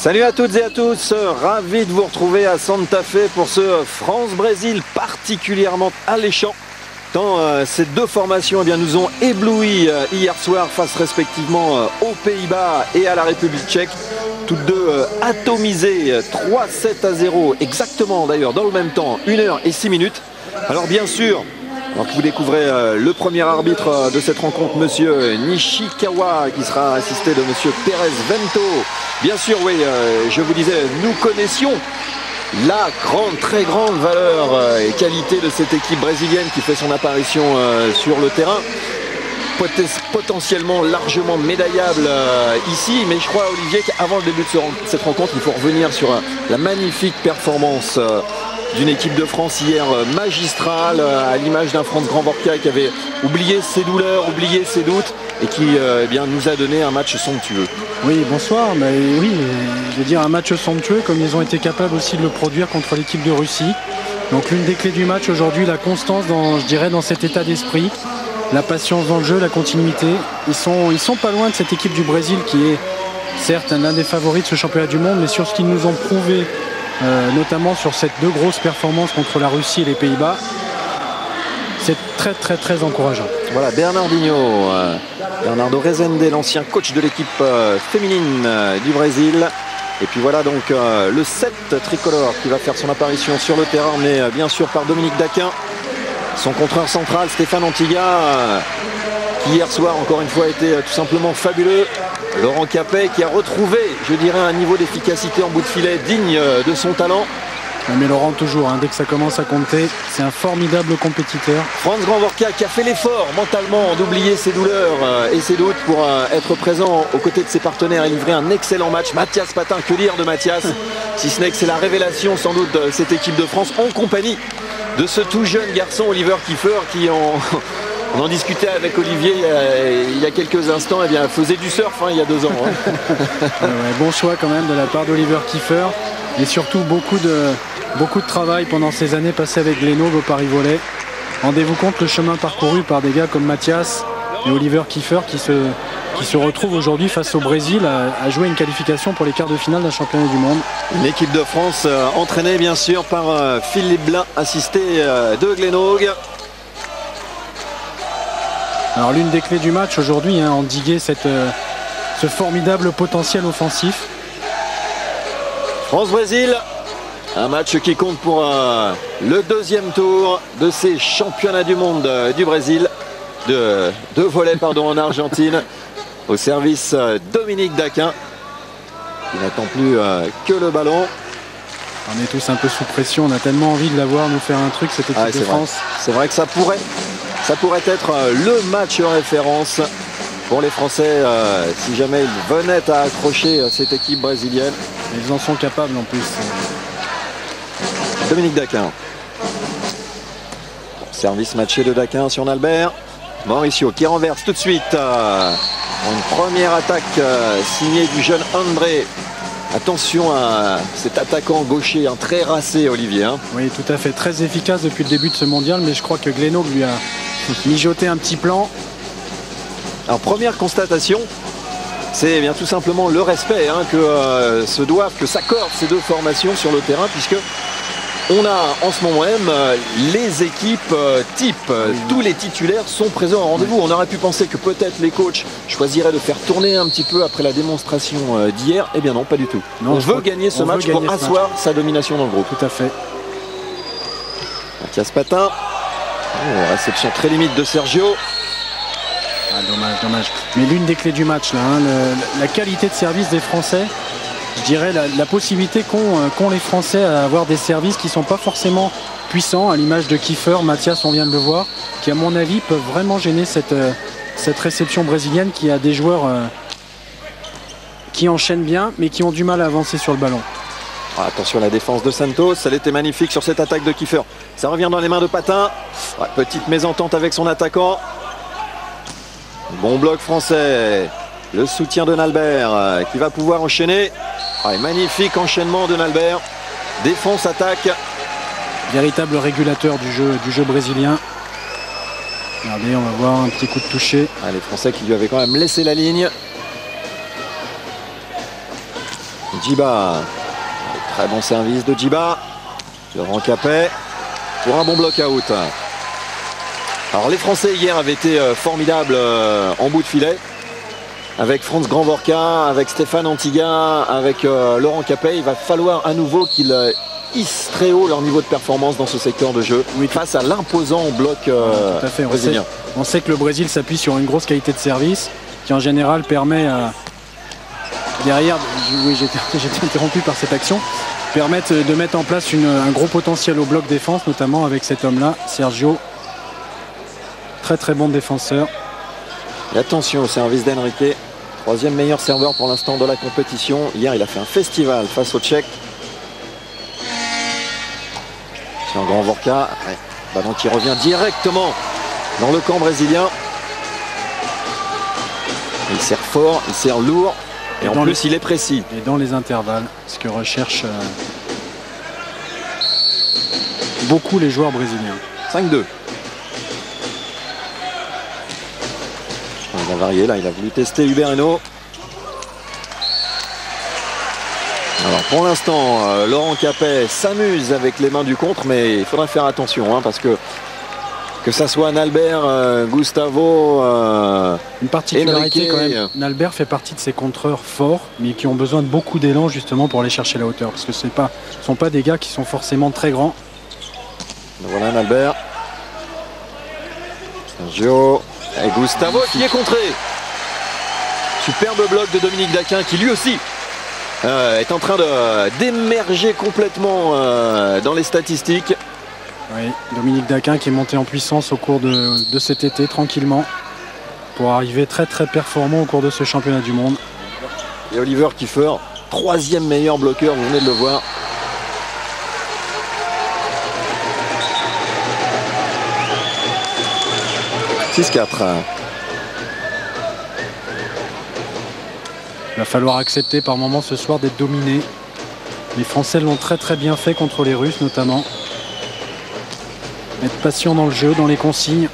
Salut à toutes et à tous, ravi de vous retrouver à Santa Fe pour ce France-Brésil particulièrement alléchant. Tant ces deux formations nous ont éblouis hier soir face respectivement aux Pays-Bas et à la République tchèque. Toutes deux atomisées 3-7-0, exactement d'ailleurs dans le même temps, 1h06. Alors bien sûr, alors que vous découvrez le premier arbitre de cette rencontre, monsieur Nishikawa, qui sera assisté de monsieur Pérez Vento. Bien sûr, oui, je vous disais, nous connaissions la très grande valeur et qualité de cette équipe brésilienne qui fait son apparition sur le terrain. Potentiellement largement médaillable ici, mais je crois, Olivier, qu'avant le début de cette rencontre, il faut revenir sur la magnifique performance d'une équipe de France hier magistrale, à l'image d'un Franz Grandvorka qui avait oublié ses douleurs, oublié ses doutes et qui nous a donné un match somptueux. Oui, bonsoir, mais oui, je veux dire un match somptueux comme ils ont été capables aussi de le produire contre l'équipe de Russie. Donc l'une des clés du match aujourd'hui, la constance dans cet état d'esprit, la patience dans le jeu, la continuité. Ils sont pas loin de cette équipe du Brésil qui est certes l'un des favoris de ce championnat du monde, mais sur ce qu'ils nous ont prouvé, notamment sur ces deux grosses performances contre la Russie et les Pays-Bas, c'est très encourageant. Voilà, Bernardo Rezende, l'ancien coach de l'équipe féminine du Brésil. Et puis voilà donc le 7 tricolore qui va faire son apparition sur le terrain, mais bien sûr par Dominique Daquin. Son contreur central, Stéphane Antiga, qui hier soir encore une fois a été tout simplement fabuleux. Laurent Capet qui a retrouvé, je dirais, un niveau d'efficacité en bout de filet digne de son talent. Mais Laurent toujours, dès que ça commence à compter, c'est un formidable compétiteur. Franz Grandvorka qui a fait l'effort mentalement d'oublier ses douleurs et ses doutes pour être présent aux côtés de ses partenaires et livrer un excellent match. Mathias Patin, que dire de Mathias, si ce n'est que c'est la révélation sans doute de cette équipe de France en compagnie de ce tout jeune garçon Oliver Kiefer qui on en discutait avec Olivier il y a quelques instants, faisait du surf il y a 2 ans. Bon choix quand même de la part d'Oliver Kiefer et surtout beaucoup de travail pendant ces années passées avec Glennog au Paris Volley. Rendez-vous compte le chemin parcouru par des gars comme Mathias et Oliver Kiefer qui se retrouvent aujourd'hui face au Brésil à jouer une qualification pour les quarts de finale d'un championnat du monde. L'équipe de France entraînée bien sûr par Philippe Blin, assisté de Glennog. Alors l'une des clés du match aujourd'hui, endiguer ce formidable potentiel offensif. France-Brésil, un match qui compte pour le deuxième tour de ces championnats du monde du Brésil, de volley en Argentine, au service Dominique Daquin, qui n'attend plus que le ballon. On est tous un peu sous pression, on a tellement envie de la voir nous faire un truc, cette équipe de France. C'est vrai que ça pourrait être le match référence pour les Français si jamais ils venaient à accrocher cette équipe brésilienne. Ils en sont capables en plus. Dominique Daquin. Service matché de Daquin sur Nalbert. Mauricio qui renverse tout de suite. Une première attaque signée du jeune André. Attention à cet attaquant gaucher, très racé, Olivier. Oui, tout à fait. Très efficace depuis le début de ce mondial, mais je crois que Glennog lui a mijoté un petit plan. Alors, première constatation, c'est bien tout simplement le respect que s'accordent ces deux formations sur le terrain, puisque on a en ce moment même les équipes type. Tous les titulaires sont présents au rendez-vous. On aurait pu penser que peut-être les coachs choisiraient de faire tourner un petit peu après la démonstration d'hier. Eh bien non, pas du tout. On veut gagner ce match pour asseoir sa domination dans le groupe. Tout à fait. Mathias Patin. Réception très limite de Sergio. Dommage. Mais l'une des clés du match, la qualité de service des Français, je dirais la possibilité qu'ont les Français à avoir des services qui ne sont pas forcément puissants, à l'image de Kiefer, Mathias, on vient de le voir, qui à mon avis peuvent vraiment gêner cette réception brésilienne qui a des joueurs qui enchaînent bien mais qui ont du mal à avancer sur le ballon. Attention à la défense de Santos, elle était magnifique sur cette attaque de Kiefer. Ça revient dans les mains de Patin. Petite mésentente avec son attaquant. Bon bloc français. Le soutien de Nalbert qui va pouvoir enchaîner. Magnifique enchaînement de Nalbert. Défense, attaque. Véritable régulateur du jeu brésilien. Regardez, on va voir un petit coup de toucher. Les Français qui lui avaient quand même laissé la ligne. Djiba. Très bon service de Djiba. Laurent Capet pour un bon bloc-out. Alors les Français hier avaient été formidables en bout de filet. Avec Franz Granvorka, avec Stéphane Antiga, avec Laurent Capet. Il va falloir à nouveau qu'ils hissent très haut leur niveau de performance dans ce secteur de jeu, oui, face à l'imposant bloc tout à fait. brésilien. On sait que le Brésil s'appuie sur une grosse qualité de service qui en général permet derrière, oui j'ai été interrompu par cette action, permettent de mettre en place un gros potentiel au bloc défense, notamment avec cet homme-là, Sergio. Très très bon défenseur. Et attention au service d'Henrique, troisième meilleur serveur pour l'instant de la compétition. Hier il a fait un festival face aux Tchèques. C'est un Granvorka, ouais. Ballon qui revient directement dans le camp brésilien. Il sert fort, il sert lourd et en plus il est précis. Et dans les intervalles, ce que recherchent beaucoup les joueurs brésiliens. 5-2. Il a varié là, il a voulu tester Hubert Hainaut. Alors pour l'instant, Laurent Capet s'amuse avec les mains du contre, mais il faudra faire attention parce que ça soit Nalbert, Gustavo, une particularité quand même. Nalbert fait partie de ces contreurs forts, mais qui ont besoin de beaucoup d'élan justement pour aller chercher la hauteur, parce que ce ne sont pas des gars qui sont forcément très grands. Voilà Nalbert. Sergio et Gustavo qui est contré. Superbe bloc de Dominique Daquin qui lui aussi est en train d'émerger complètement dans les statistiques. Oui, Dominique Daquin qui est monté en puissance au cours de cet été tranquillement pour arriver très très performant au cours de ce championnat du monde. Et Oliver Kiefer, troisième meilleur bloqueur, vous venez de le voir. « 6-4 ». Il va falloir accepter par moments ce soir d'être dominé. Les Français l'ont très très bien fait contre les Russes notamment. Être patient dans le jeu, dans les consignes.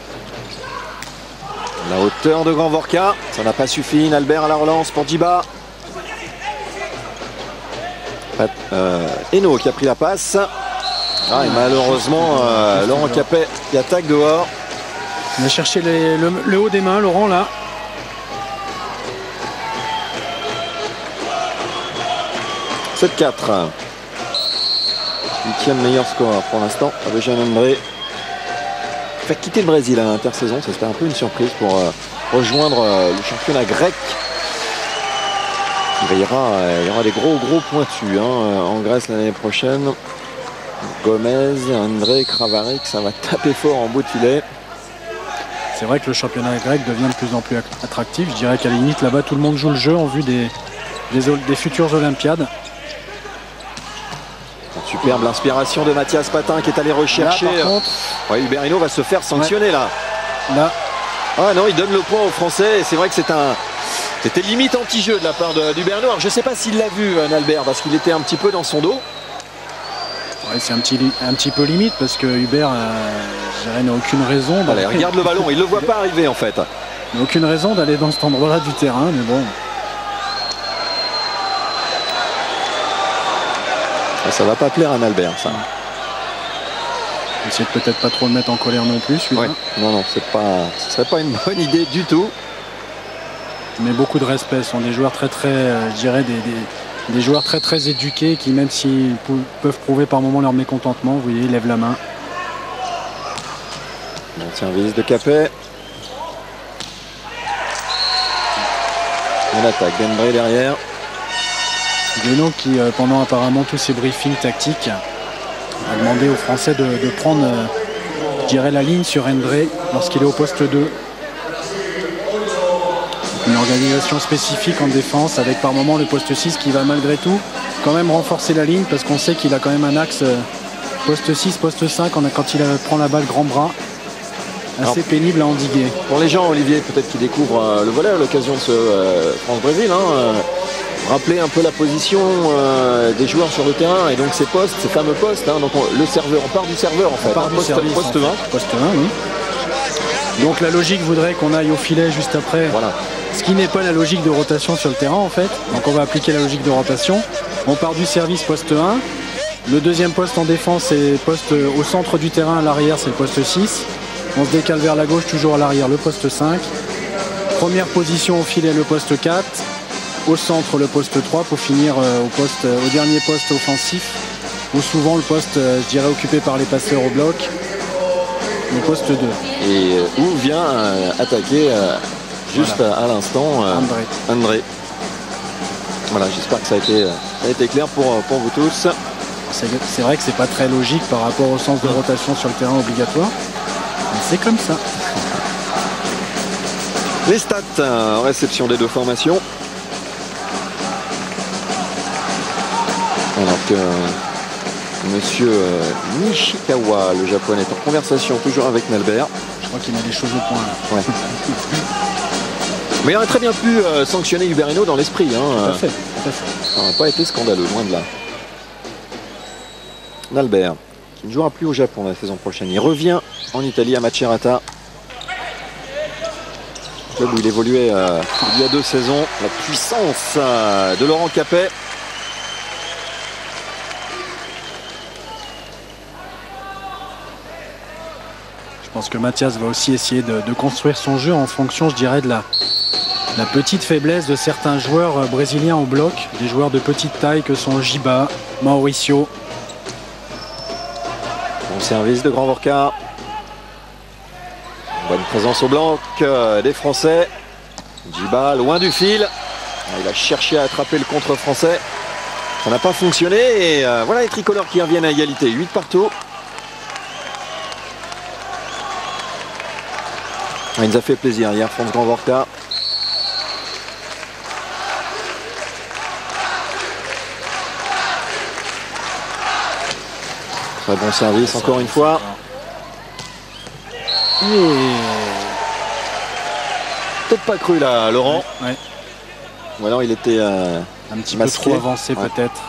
La hauteur de Granvorka, ça n'a pas suffi. Nalbert à la relance pour Djiba. Hainaut qui a pris la passe. Et malheureusement, Laurent Capet qui attaque dehors. On va chercher le haut des mains, Laurent, là. « 7-4 ». 8e meilleur score pour l'instant. Jean André fait quitter le Brésil à l'intersaison. C'était un peu une surprise pour rejoindre le championnat grec. Il y aura des gros pointus en Grèce l'année prochaine. Gomez, André, Kravaric, ça va taper fort en bout de filet. C'est vrai que le championnat grec devient de plus en plus attractif. Je dirais qu'à la limite, là-bas, tout le monde joue le jeu en vue des futures Olympiades. Superbe l'inspiration de Mathias Patin qui est allé rechercher. Là, par contre, Hubert Hainaut va se faire sanctionner là. Ah non, il donne le point aux Français. C'est vrai que c'était limite anti-jeu de la part d'Hubert Hainaut. Je ne sais pas s'il l'a vu, Nalbert, parce qu'il était un petit peu dans son dos. Ouais, c'est un petit peu limite parce que Hubert n'a aucune raison. Allez, regarde le ballon, il ne le voit pas arriver en fait. Il n'a aucune raison d'aller dans cet endroit-là du terrain, mais bon. Ça va pas plaire à Nalbert, ça. Essayer de peut-être pas trop le mettre en colère non plus, celui-là. Ouais. Non, ce serait pas une bonne idée du tout. Mais beaucoup de respect, ce sont des joueurs très, je dirais, des joueurs très, très éduqués qui, même s'ils peuvent prouver par moments leur mécontentement, vous voyez, ils lèvent la main. Bon service de Capet. On attaque Dembélé derrière. Hainaut qui, pendant apparemment tous ces briefings tactiques, a demandé aux Français de prendre, je dirais, la ligne sur André lorsqu'il est au poste 2. Une organisation spécifique en défense avec par moment le poste 6 qui va malgré tout quand même renforcer la ligne parce qu'on sait qu'il a quand même un axe poste 6, poste 5 quand il prend la balle grand bras. Assez pénible à endiguer. Pour les gens, Olivier, peut-être qui découvrent le volet à l'occasion de ce France-Brésil, rappeler un peu la position des joueurs sur le terrain et donc ces postes, ces fameux postes. Donc le serveur, on part du serveur en fait. Poste 1. Poste 1, oui. Donc la logique voudrait qu'on aille au filet juste après. Voilà. Ce qui n'est pas la logique de rotation sur le terrain en fait. Donc on va appliquer la logique de rotation. On part du service poste 1. Le deuxième poste en défense c'est poste au centre du terrain, à l'arrière c'est le poste 6. On se décale vers la gauche, toujours à l'arrière le poste 5. Première position au filet le poste 4. Au centre le poste 3 pour finir au dernier poste offensif. Ou souvent le poste, je dirais, occupé par les passeurs au bloc. Le poste 2. Et où vient attaquer juste voilà. À l'instant André. Voilà, j'espère que ça a été clair pour vous tous. C'est vrai que c'est pas très logique par rapport au sens de rotation sur le terrain obligatoire. Mais c'est comme ça. Les stats en réception des deux formations. Alors que Monsieur Nishikawa, le japonais, est en conversation toujours avec Nalbert. Je crois qu'il met les choses au point. Là. Ouais. Mais il aurait très bien pu sanctionner Uberino dans l'esprit. Hein. Tout à fait. Ça n'a pas été scandaleux, loin de là. Nalbert, qui ne jouera plus au Japon la saison prochaine. Il revient en Italie à Macerata. Club où il évoluait il y a 2 saisons. La puissance de Laurent Capet. Je pense que Mathias va aussi essayer de construire son jeu en fonction, je dirais, de la petite faiblesse de certains joueurs brésiliens au bloc. Des joueurs de petite taille que sont Giba, Mauricio. Bon service de Grand Vorka. Bonne présence au blanc des Français. Giba loin du fil. Il a cherché à attraper le contre français. Ça n'a pas fonctionné. Et voilà les tricolores qui reviennent à égalité. 8 partout. Il nous a fait plaisir hier, France Grand Vorka. Très bon service encore une fois. Peut-être pas cru là, Laurent. Ouais. Ou alors il était un petit masqué. peu trop avancé peut-être.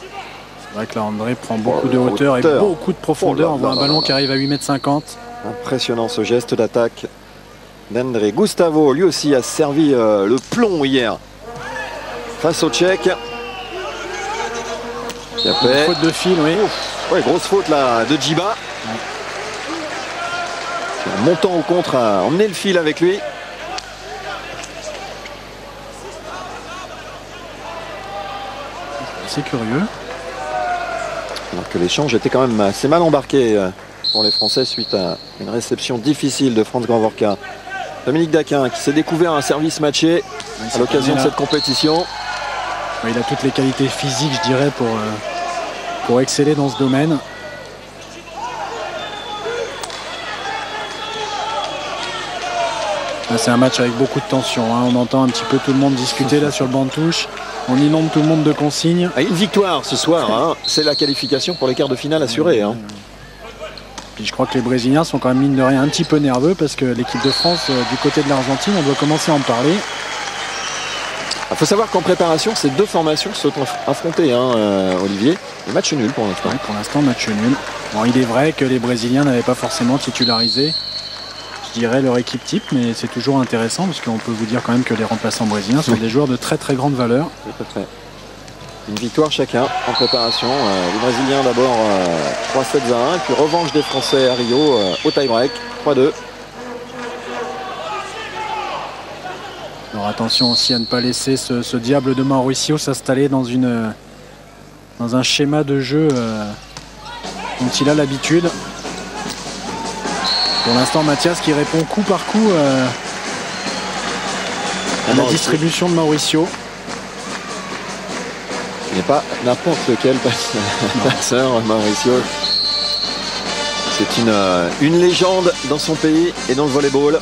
C'est vrai que là André prend beaucoup de hauteur et beaucoup de profondeur. On voit un ballon qui arrive à 8,50 m. Impressionnant ce geste d'attaque d'André. Gustavo lui aussi a servi le plomb hier face au Tchèque. Faute de fil, oui. Ouais, grosse faute là de Giba. En montant au contre a emmené le fil avec lui. C'est curieux. Alors que l'échange était quand même assez mal embarqué pour les Français suite à une réception difficile de France Grand Vorka. Dominique Daquin qui s'est découvert un service matché à l'occasion de cette compétition. Il a toutes les qualités physiques, je dirais, pour exceller dans ce domaine. C'est un match avec beaucoup de tension. On entend un petit peu tout le monde discuter là sur le banc de touche. On inonde tout le monde de consignes. Une victoire ce soir, c'est la qualification pour les quarts de finale assurée. Puis je crois que les Brésiliens sont quand même, mine de rien, un petit peu nerveux parce que l'équipe de France, du côté de l'Argentine, on doit commencer à en parler. Il faut savoir qu'en préparation, ces deux formations se sont affrontées, Olivier. Et match nul pour l'instant. Oui, pour l'instant, match nul. Bon, il est vrai que les Brésiliens n'avaient pas forcément titularisé, je dirais, leur équipe type, mais c'est toujours intéressant parce qu'on peut vous dire quand même que les remplaçants brésiliens sont des joueurs de très très grande valeur. Tout à fait. Une victoire chacun en préparation. Les Brésiliens d'abord 3-7-1, puis revanche des Français à Rio au tie-break 3-2. Alors attention aussi à ne pas laisser ce diable de Mauricio s'installer dans un schéma de jeu dont il a l'habitude. Pour l'instant, Mathias qui répond coup par coup à la distribution de Mauricio. Il n'est pas n'importe lequel passeur, Mauricio. C'est une légende dans son pays et dans le volleyball.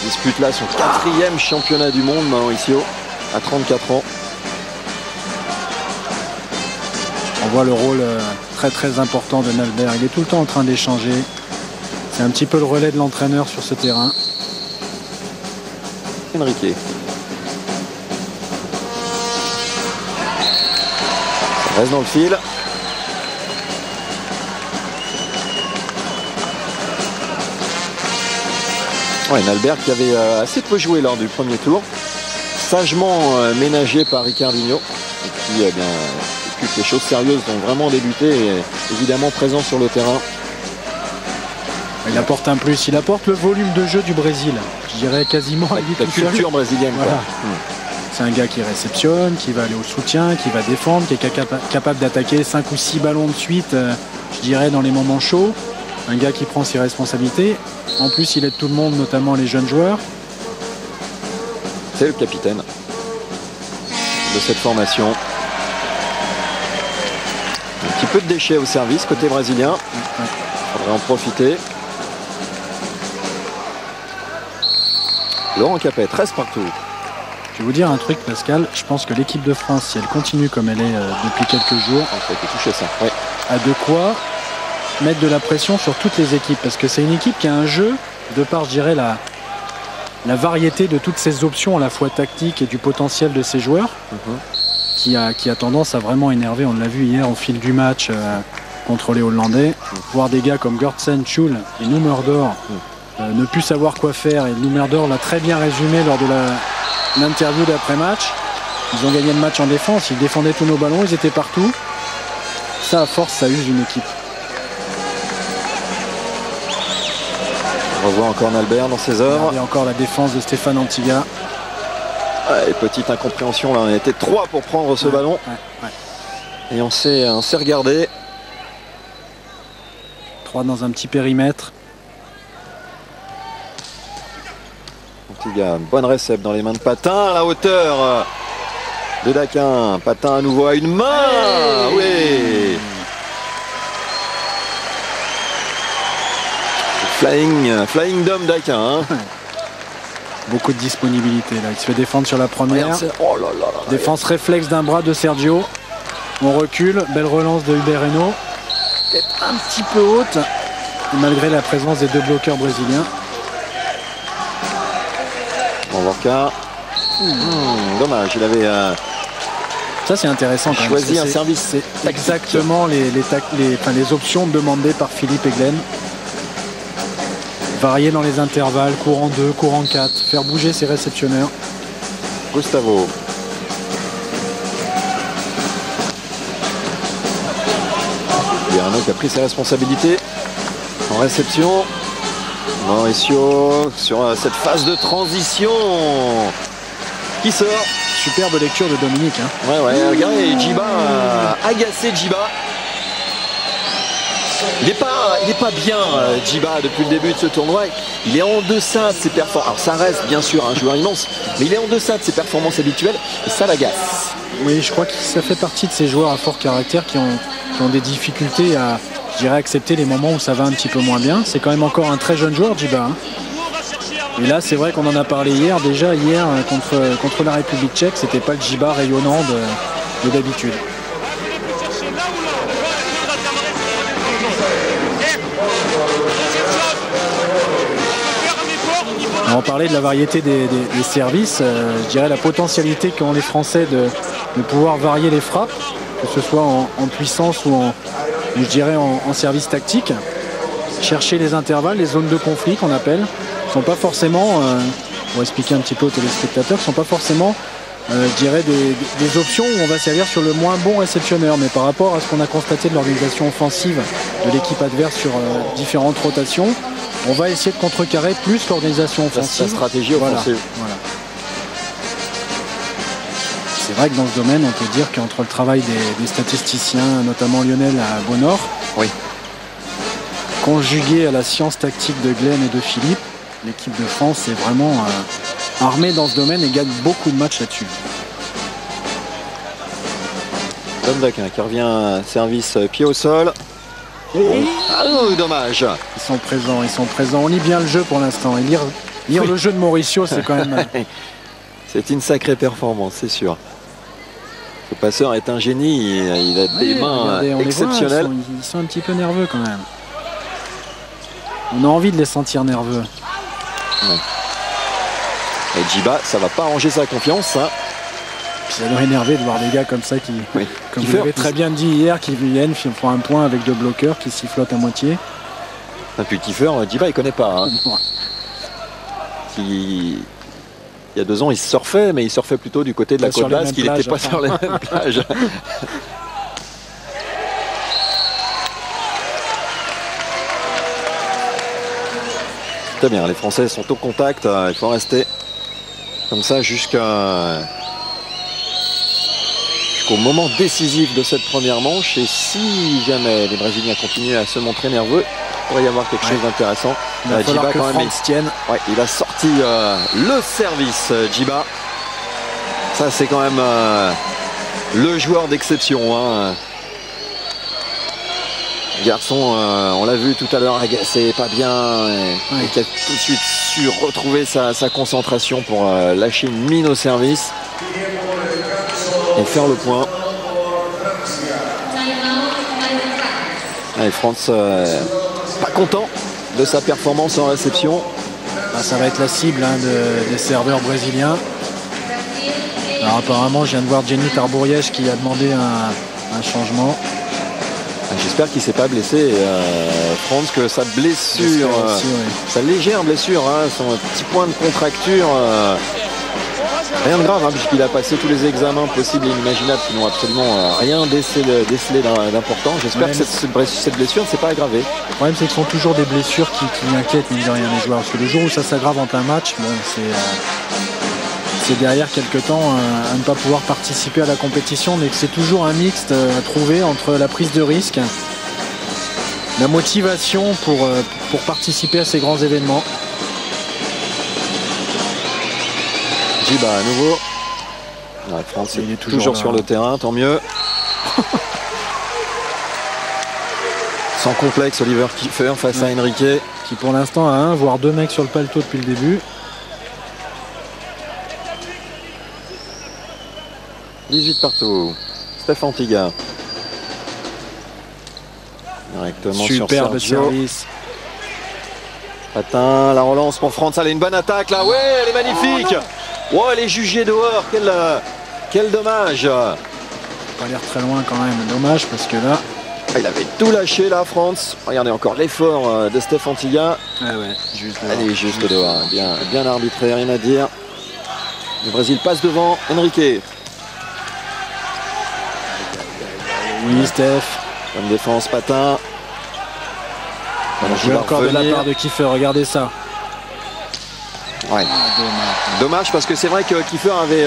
Il dispute là son 4e championnat du monde, Mauricio, à 34 ans. On voit le rôle très très important de Nalbert. Il est tout le temps en train d'échanger. C'est un petit peu le relais de l'entraîneur sur ce terrain. Enrique. Ça reste dans le fil. Ouais, Nalbert qui avait assez peu joué lors du premier tour. Sagement ménagé par Ricardinho. Et qui eh bien, occupe les choses sérieuses, donc vraiment débuté et évidemment présent sur le terrain. Il apporte un plus, il apporte le volume de jeu du Brésil. Je dirais quasiment à lui La tout seul. culture brésilienne. Voilà. C'est un gars qui réceptionne, qui va aller au soutien, qui va défendre, qui est capable d'attaquer 5 ou 6 ballons de suite, je dirais, dans les moments chauds. Un gars qui prend ses responsabilités. En plus, il aide tout le monde, notamment les jeunes joueurs. C'est le capitaine de cette formation. Un petit peu de déchets au service côté brésilien. Il faudrait en profiter. Laurent Capet, 13 partout. Je vais vous dire un truc, Pascal. Je pense que l'équipe de France, si elle continue comme elle est depuis quelques jours, Ça a été touché, ça. Oui. a de quoi mettre de la pression sur toutes les équipes. Parce que c'est une équipe qui a un jeu, de par, je dirais, la variété de toutes ces options, à la fois tactiques et du potentiel de ses joueurs, qui a tendance à vraiment énerver. On l'a vu hier au fil du match contre les Hollandais. Voir des gars comme Gørtsen, Schul et Noemerdor ne plus savoir quoi faire. Et Noemerdor l'a très bien résumé lors de l'interview d'après-match. Ils ont gagné le match en défense, ils défendaient tous nos ballons, ils étaient partout. Ça, à force, ça use une équipe. On revoit encore Nalbert dans ses œuvres. Il y a encore la défense de Stéphane Antiga. Et petite incompréhension, là, on était 3 pour prendre ce ballon. Et on s'est regardé. 3 dans un petit périmètre. Antiga, bonne récepte dans les mains de Patin à la hauteur de Daquin. Patin à nouveau à une main. Oui. Flying Dom Daquin. Hein. Beaucoup de disponibilité là. Il se fait défendre sur la première. Oh là là là. Défense réflexe d'un bras de Sergio. On recule. Belle relance de Hubert Reno. Peut-être un petit peu haute, malgré la présence des 2 bloqueurs brésiliens. On voit qu'à. Dommage, il avait ça c'est intéressant quand choisi même. un service. C'est exactement les options demandées par Philippe Eglen. Varier dans les intervalles, courant 2, courant 4, faire bouger ses réceptionneurs. Gustavo. Guerrano qui a pris ses responsabilités en réception. Mauricio sur cette phase de transition qui sort. Superbe lecture de Dominique. Hein. Ouais, regardez, Djiba a agacé Djiba. Il n'est pas bien, Djiba, depuis le début de ce tournoi. Il est en deçà de ses performances. Alors ça reste bien sûr un joueur immense, mais il est en deçà de ses performances habituelles et ça l'agace. Oui, je crois que ça fait partie de ces joueurs à fort caractère qui ont des difficultés à, je dirais, accepter les moments où ça va un petit peu moins bien. C'est quand même encore un très jeune joueur, Djiba. Hein. Et là, c'est vrai qu'on en a parlé hier. Déjà, hier, contre la République tchèque, c'était pas le Djiba rayonnant de d'habitude. On parlait de la variété des services, je dirais la potentialité qu'ont les Français de pouvoir varier les frappes, que ce soit en puissance ou je dirais en service tactique. Chercher les intervalles, les zones de conflit qu'on appelle, ne sont pas forcément, pour expliquer un petit peu aux téléspectateurs, ne sont pas forcément, je dirais, des options où on va servir sur le moins bon réceptionneur. Mais par rapport à ce qu'on a constaté de l'organisation offensive de l'équipe adverse sur différentes rotations, on va essayer de contrecarrer plus l'organisation offensive. La stratégie offensive. Voilà. C'est vrai que dans ce domaine, on peut dire qu'entre le travail des statisticiens, notamment Lionel à Bonor, conjugué à la science tactique de Glenn et de Philippe, l'équipe de France est vraiment armée dans ce domaine et gagne beaucoup de matchs là-dessus. Tom Daquin qui revient service pied au sol. Ah non, dommage. Ils sont présents. On lit bien le jeu pour l'instant. Et lire le jeu de Mauricio, c'est quand même... C'est une sacrée performance, c'est sûr. Ce passeur est un génie. Il a des mains exceptionnelles. Voit, ils sont un petit peu nerveux quand même. On a envie de les sentir nerveux. Ouais. Et Djiba, ça va pas arranger sa confiance, ça. Ça doit énerver de voir des gars comme ça qui, comme vous l'avez très bien dit hier, qui viennent, qui font un point avec 2 bloqueurs, qui sifflotent à moitié. Et puis Kiefer, Djiba, il connaît pas. Hein. il y a 2 ans, il surfait, mais il surfait plutôt du côté de la côte basque, il n'était pas sur les mêmes plages. Très bien, les Français sont au contact, il faut rester comme ça jusqu'au moment décisif de cette première manche. Et si jamais les Brésiliens continuent à se montrer nerveux, il pourrait y avoir quelque chose d'intéressant. Il va falloir que France tienne. Ouais, il a sorti le service, Djiba. Ça, c'est quand même le joueur d'exception, hein. Garçon, on l'a vu tout à l'heure, agacé, pas bien, et qui a tout de suite su retrouver sa concentration pour lâcher une mine au service et faire le point. Allez, France, pas content de sa performance en réception. Ça va être la cible des serveurs brésiliens. Alors apparemment, je viens de voir Jenny Tarbourièche qui a demandé un changement. J'espère qu'il ne s'est pas blessé, Franz, que sa blessure, aussi, sa légère blessure, son petit point de contracture, rien de grave, puisqu'il a passé tous les examens possibles et inimaginables qui n'ont absolument rien décelé d'important. J'espère que cette blessure ne s'est pas aggravée. Le problème, c'est que ce sont toujours des blessures qui inquiètent, mine de rien, les joueurs. Parce que le jour où ça s'aggrave en plein match, bon, c'est derrière quelques temps à ne pas pouvoir participer à la compétition, mais que c'est toujours un mixte à trouver entre la prise de risque, la motivation pour participer à ces grands événements. Djiba à nouveau. Ouais, France est toujours sur le terrain, tant mieux. Sans complexe, Oliver Kiefer face à Henrique. Qui pour l'instant a 1 voire 2 mecs sur le paletot depuis le début. 18 partout. Steph Antiga. Directement superbe sur Sergio. Service. Patin, la relance pour France. Elle a une bonne attaque là. Ouais, elle est magnifique. Oh, elle est jugée dehors. Quel dommage. Pas l'air très loin quand même. Dommage parce que là. Il avait tout lâché là, France. Regardez encore l'effort de Steph Antiga. Ah ouais, juste dehors. Elle est juste dehors. Bien arbitré, rien à dire. Le Brésil passe devant. Henrique. Oui, Steph. Bonne défense, Patin. Je vais encore de la part de Kiefer, regardez ça. Ouais. Dommage parce que c'est vrai que Kiefer avait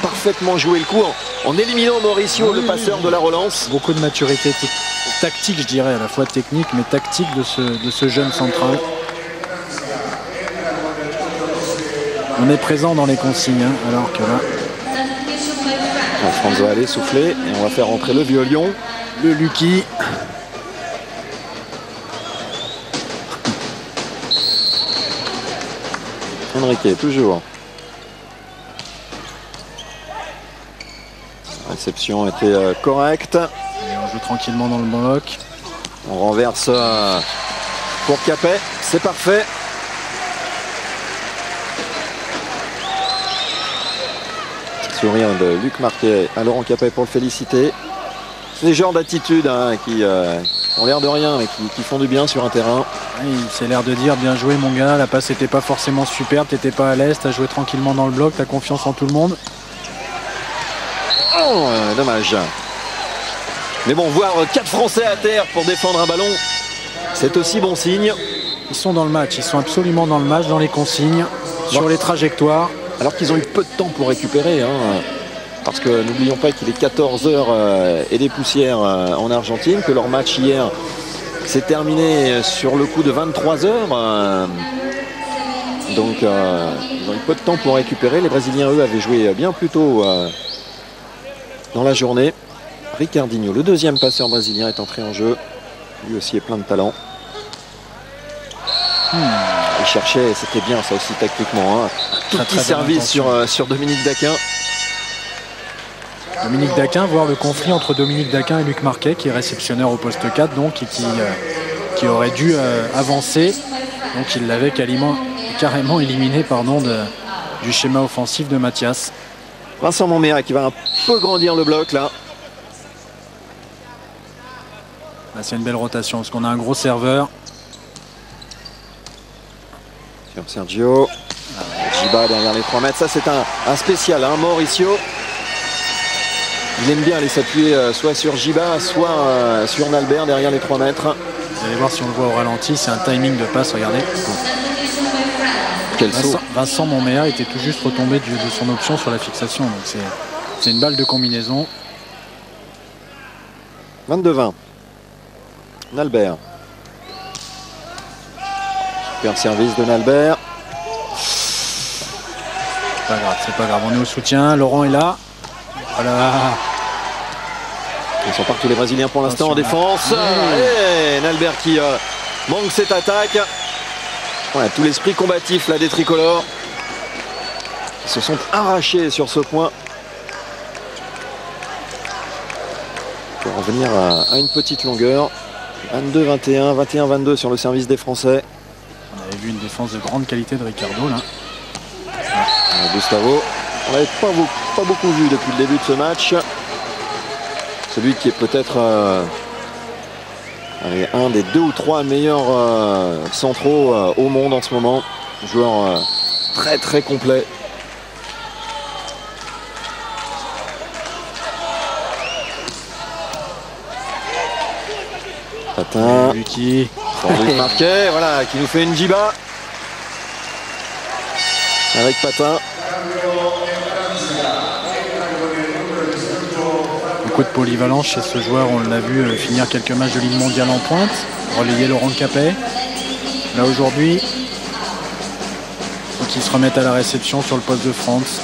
parfaitement joué le coup en éliminant Mauricio, le passeur de la relance. Beaucoup de maturité tactique, je dirais, à la fois technique mais tactique de ce jeune central. On est présent dans les consignes, alors que là... France va aller souffler et on va faire rentrer le vieux lion. Le Lucky. Henrique, toujours. La réception était correcte. Et on joue tranquillement dans le bloc. On renverse pour Capet. C'est parfait. Sourire de Luc Marquet à Laurent Capet pour le féliciter. C'est des genres d'attitudes qui ont l'air de rien mais qui font du bien sur un terrain. Oui, c'est l'air de dire bien joué mon gars, la passe n'était pas forcément superbe, t'étais pas à l'aise, t'as joué tranquillement dans le bloc, t'as confiance en tout le monde. Oh, dommage. Mais bon, voir 4 Français à terre pour défendre un ballon, c'est aussi bon signe. Ils sont dans le match, ils sont absolument dans le match, dans les consignes, sur les trajectoires. Alors qu'ils ont eu peu de temps pour récupérer, parce que n'oublions pas qu'il est 14h et des poussières en Argentine, que leur match hier s'est terminé sur le coup de 23h. Donc ils ont eu peu de temps pour récupérer. Les Brésiliens, eux, avaient joué bien plus tôt dans la journée. Ricardinho, le deuxième passeur brésilien, est entré en jeu. Lui aussi est plein de talent. Il cherchait, c'était bien ça aussi tactiquement. Un tout petit service sur Dominique Daquin. Dominique Daquin, voir le conflit entre Dominique Daquin et Luc Marquet, qui est réceptionneur au poste 4, donc, et qui aurait dû avancer. Donc il l'avait carrément éliminé du schéma offensif de Mathias. Vincent Montméa qui va un peu grandir le bloc là. Là c'est une belle rotation parce qu'on a un gros serveur. Sergio. Ah ouais. Giba derrière les 3 mètres. Ça, c'est un spécial, hein, Mauricio. Il aime bien aller s'appuyer soit sur Giba, soit sur Nalbert derrière les 3 mètres. Vous allez voir si on le voit au ralenti, c'est un timing de passe, regardez. Quel saut. Vincent Monméa était tout juste retombé de son option sur la fixation. Donc c'est une balle de combinaison. 22-20. Nalbert. Super service de Nalbert. C'est pas grave, c'est pas grave. On est au soutien. Laurent est là. Voilà. Ils sont partout les Brésiliens pour l'instant en défense. Et Nalbert qui manque cette attaque. Voilà, tout l'esprit combatif là des tricolores. Ils se sont arrachés sur ce point. Pour revenir à une petite longueur. 22-21, 21-22 sur le service des Français. On avait vu une défense de grande qualité de Ricardo là. Gustavo, on l'avait pas beaucoup vu depuis le début de ce match. Celui qui est peut-être un des 2 ou 3 meilleurs centraux au monde en ce moment. Joueur très très complet. Patin. Lucky. Marquet, voilà, qui nous fait une Giba. Avec Patin. Beaucoup de polyvalence chez ce joueur, on l'a vu finir quelques matchs de Ligue mondiale en pointe, relayer Laurent Capet. Là aujourd'hui, il faut qu'il se remette à la réception sur le poste de France.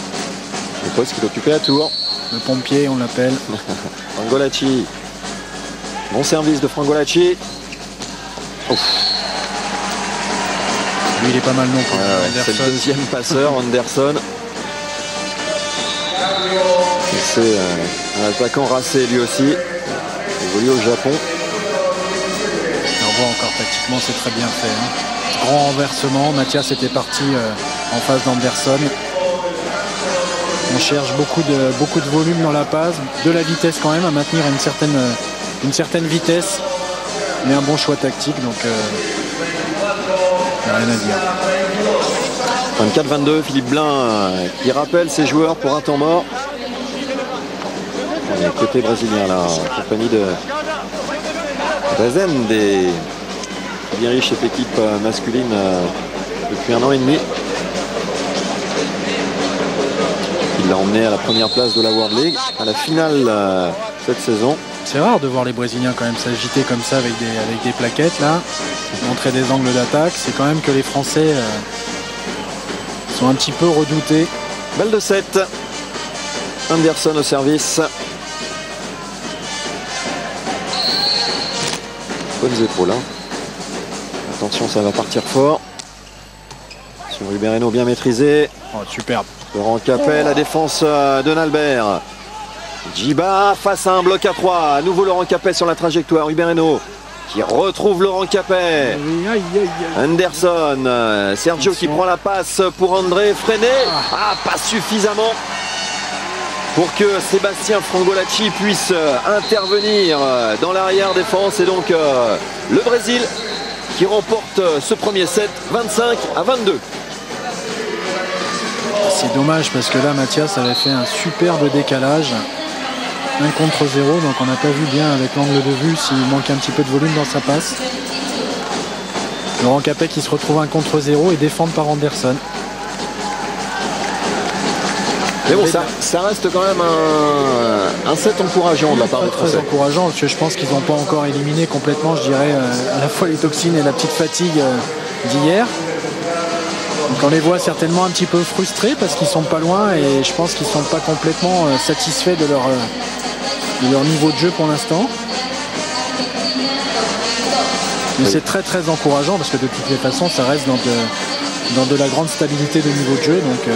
Le poste qu'il occupait à Tours. Le pompier, on l'appelle. Frangolacci. Bon service de Frangolacci. Lui, il est pas mal non plus. C'est le deuxième passeur, Anderson. C'est un attaquant racé lui aussi. Il évolue au Japon. On voit encore tactiquement, c'est très bien fait. Hein. Grand renversement. Mathias était parti en face d'Anderson. On cherche beaucoup de volume dans la passe, de la vitesse quand même, à maintenir une certaine vitesse, mais un bon choix tactique, donc rien à dire. 24-22, Philippe Blain qui rappelle ses joueurs pour un temps mort. On est côté brésilien là, en compagnie de Rezende qui dirige cette équipe masculine depuis 1 an et demi. Il l'a emmené à la première place de la World League, à la finale cette saison. C'est rare de voir les Brésiliens quand même s'agiter comme ça avec des plaquettes là, montrer des angles d'attaque. C'est quand même que les Français sont un petit peu redoutés. Balle de 7. Anderson au service. Bonnes épaules. Hein. Attention, ça va partir fort. Sur Rubereno bien maîtrisé. Oh, superbe. Laurent Capet, la défense de Nalbert. Giba face à un bloc à 3. À nouveau Laurent Capet sur la trajectoire. Rubereno qui retrouve Laurent Capet. Anderson. Sergio qui prend la passe pour André. Freiné. Ah, pas suffisamment pour que Sébastien Frangolacci puisse intervenir dans l'arrière défense. Et donc le Brésil qui remporte ce premier set 25-22. C'est dommage parce que là Mathias avait fait un superbe décalage. 1 contre 0, donc on n'a pas vu bien avec l'angle de vue s'il manque un petit peu de volume dans sa passe. Laurent Capet qui se retrouve 1 contre 0 et défend par Anderson. Mais bon, ça reste quand même un set encourageant de la part des Français. Très encourageant parce que je pense qu'ils n'ont pas encore éliminé complètement, je dirais, à la fois les toxines et la petite fatigue d'hier. Donc on les voit certainement un petit peu frustrés parce qu'ils sont pas loin et je pense qu'ils sont pas complètement satisfaits de leur niveau de jeu pour l'instant. Mais c'est très très encourageant parce que de toutes les façons ça reste dans de la grande stabilité de niveau de jeu, donc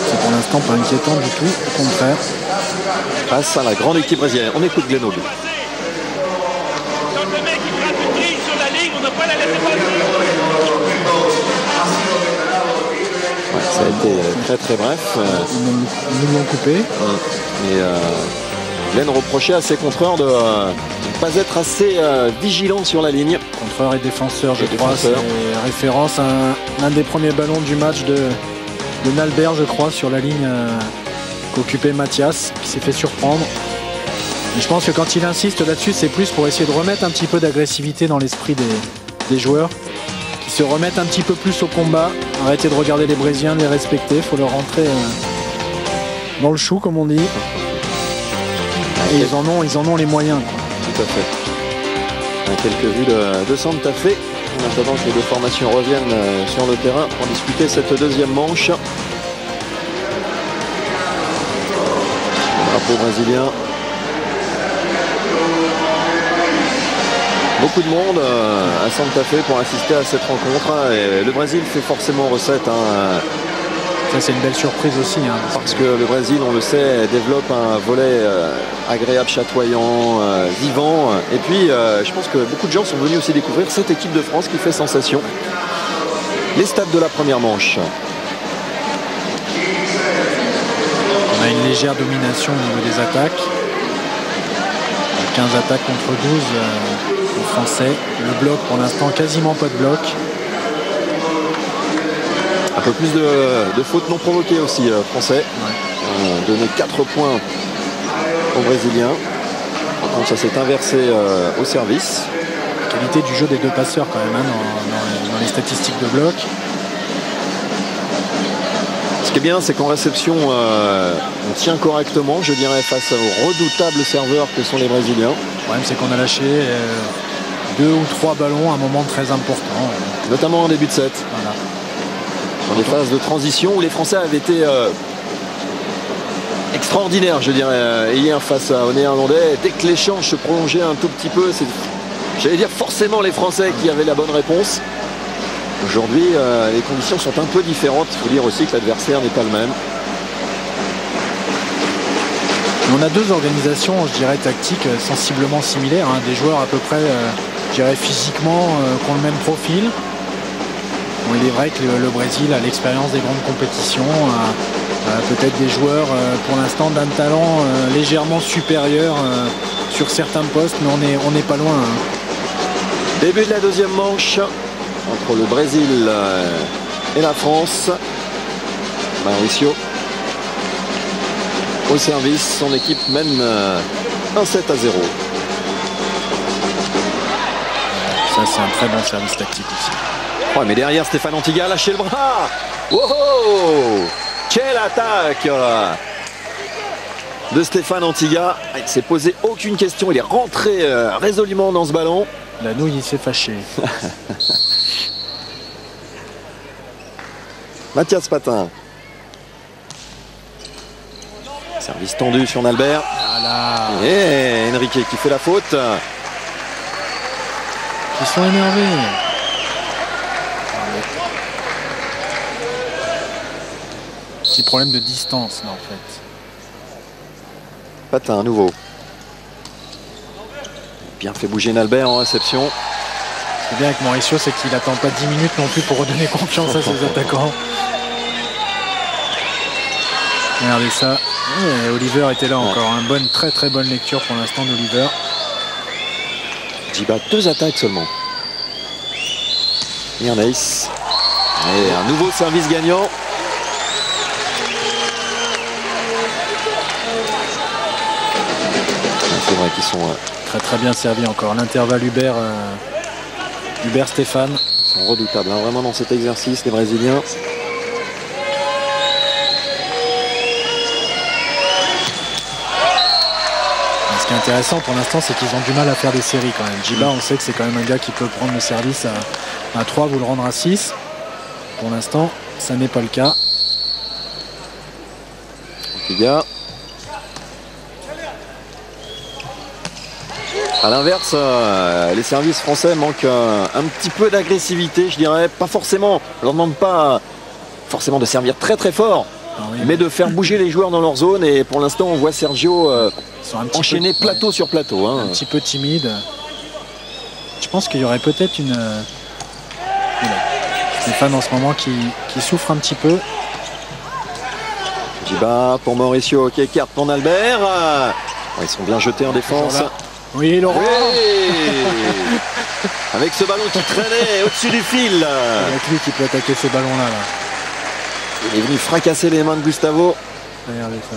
c'est pour l'instant pas inquiétant du tout, au contraire. Face à la grande équipe brésilienne, on écoute Glenn Hogue. Ça a été très très bref. Ils nous l'ont coupé. Et Glenn reprochait à ses contreurs de ne pas être assez vigilants sur la ligne. Contreur et défenseur, je crois. C'est référence à un des premiers ballons du match de Nalbert, je crois, sur la ligne qu'occupait Mathias, qui s'est fait surprendre. Et je pense que quand il insiste là-dessus, c'est plus pour essayer de remettre un petit peu d'agressivité dans l'esprit des joueurs, qui se remettent un petit peu plus au combat. Arrêtez de regarder les Brésiliens, de les respecter. Il faut leur rentrer dans le chou, comme on dit. Et ils en ont les moyens, quoi. Tout à fait. Quelques vues de Santa Fe. En attendant que les deux formations reviennent sur le terrain pour disputer cette deuxième manche. Drapeau brésilien. Beaucoup de monde à Santa Fe pour assister à cette rencontre. Et le Brésil fait forcément recette. Ça, c'est une belle surprise aussi. Parce que le Brésil, on le sait, développe un volet agréable, chatoyant, vivant. Et puis, je pense que beaucoup de gens sont venus aussi découvrir cette équipe de France qui fait sensation. Les stats de la première manche. On a une légère domination au niveau des attaques. 15 attaques contre 12 aux Français. Le bloc, pour l'instant, quasiment pas de bloc. Un peu plus de fautes non provoquées aussi français. Ouais. Donné 4 points aux Brésiliens. Par contre, ça s'est inversé au service. La qualité du jeu des deux passeurs quand même dans les statistiques de bloc. Ce qui est bien, c'est qu'en réception, on tient correctement, je dirais, face aux redoutables serveurs que sont les Brésiliens. Le problème, c'est qu'on a lâché 2 ou 3 ballons à un moment très important. Notamment en début de set. Voilà. Dans des phases de transition où les Français avaient été extraordinaires, je dirais, hier face aux Néerlandais. Dès que l'échange se prolongeait un tout petit peu, c'est, j'allais dire, forcément les Français qui avaient la bonne réponse. Aujourd'hui, les conditions sont un peu différentes. Il faut dire aussi que l'adversaire n'est pas le même. On a deux organisations, je dirais, tactiques sensiblement similaires. Des joueurs à peu près, je dirais, physiquement, qui ont le même profil. Bon, il est vrai que le Brésil a l'expérience des grandes compétitions, peut-être des joueurs pour l'instant d'un talent légèrement supérieur sur certains postes, mais on n'est pas loin. Début de la deuxième manche entre le Brésil et la France. Mauricio au service, son équipe mène 1-7-0. Ça, c'est un très bon service tactique aussi. Ouais, mais derrière, Stéphane Antiga a lâché le bras. Wow, quelle attaque de Stéphane Antiga. Il ne s'est posé aucune question. Il est rentré résolument dans ce ballon. La nouille, il s'est fâché. Mathias Patin. Service tendu sur Nalbert. Voilà. Et Enrique qui fait la faute. Ils sont énervés. Petit problème de distance là en fait. Patin à nouveau. Bien fait bouger Nalbert en réception. Ce qui est bien avec Mauricio, c'est qu'il n'attend pas 10 minutes non plus pour redonner confiance à ses attaquants. Regardez ça. Et Oliver était là encore. Une très bonne lecture pour l'instant d'Oliver. Djiba, 2 attaques seulement. Et un ace. Et un nouveau service gagnant. C'est vrai qu'ils sont très bien servis encore. L'intervalle Hubert Stéphane. Ils sont redoutables, vraiment dans cet exercice, les Brésiliens. Ce qui est intéressant pour l'instant, c'est qu'ils ont du mal à faire des séries quand même. Djiba, on sait que c'est quand même un gars qui peut prendre le service à 3, vous le rendre à 6. Pour l'instant, ça n'est pas le cas. Antiga. A l'inverse, les services français manquent un petit peu d'agressivité, je dirais. Pas forcément, on leur demande pas forcément de servir très fort, mais de faire bouger les joueurs dans leur zone. Et pour l'instant, on voit Sergio enchaîner plateau sur plateau. Un petit peu timide. Je pense qu'il y aurait peut-être une... Stéphane en ce moment qui souffre un petit peu. Djiba pour Mauricio qui écarte pour Nalbert. Ils sont bien jetés en défense. Oui, Laurent. Oui. Avec ce ballon qui traînait au-dessus du fil. Avec lui qui peut attaquer ces ballons-là. Là. Il est venu fracasser les mains de Gustavo. Regardez ça.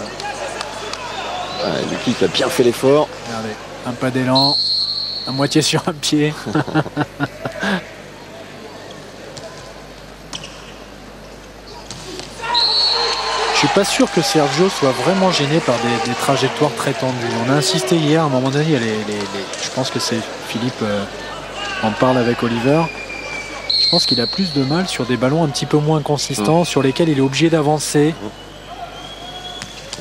Lukic a bien fait l'effort. Regardez, un pas d'élan, à moitié sur un pied. Je suis pas sûr que Sergio soit vraiment gêné par des trajectoires très tendues. On a insisté hier, à un moment donné, je pense que c'est Philippe en parle avec Oliver. Je pense qu'il a plus de mal sur des ballons un petit peu moins consistants, sur lesquels il est obligé d'avancer.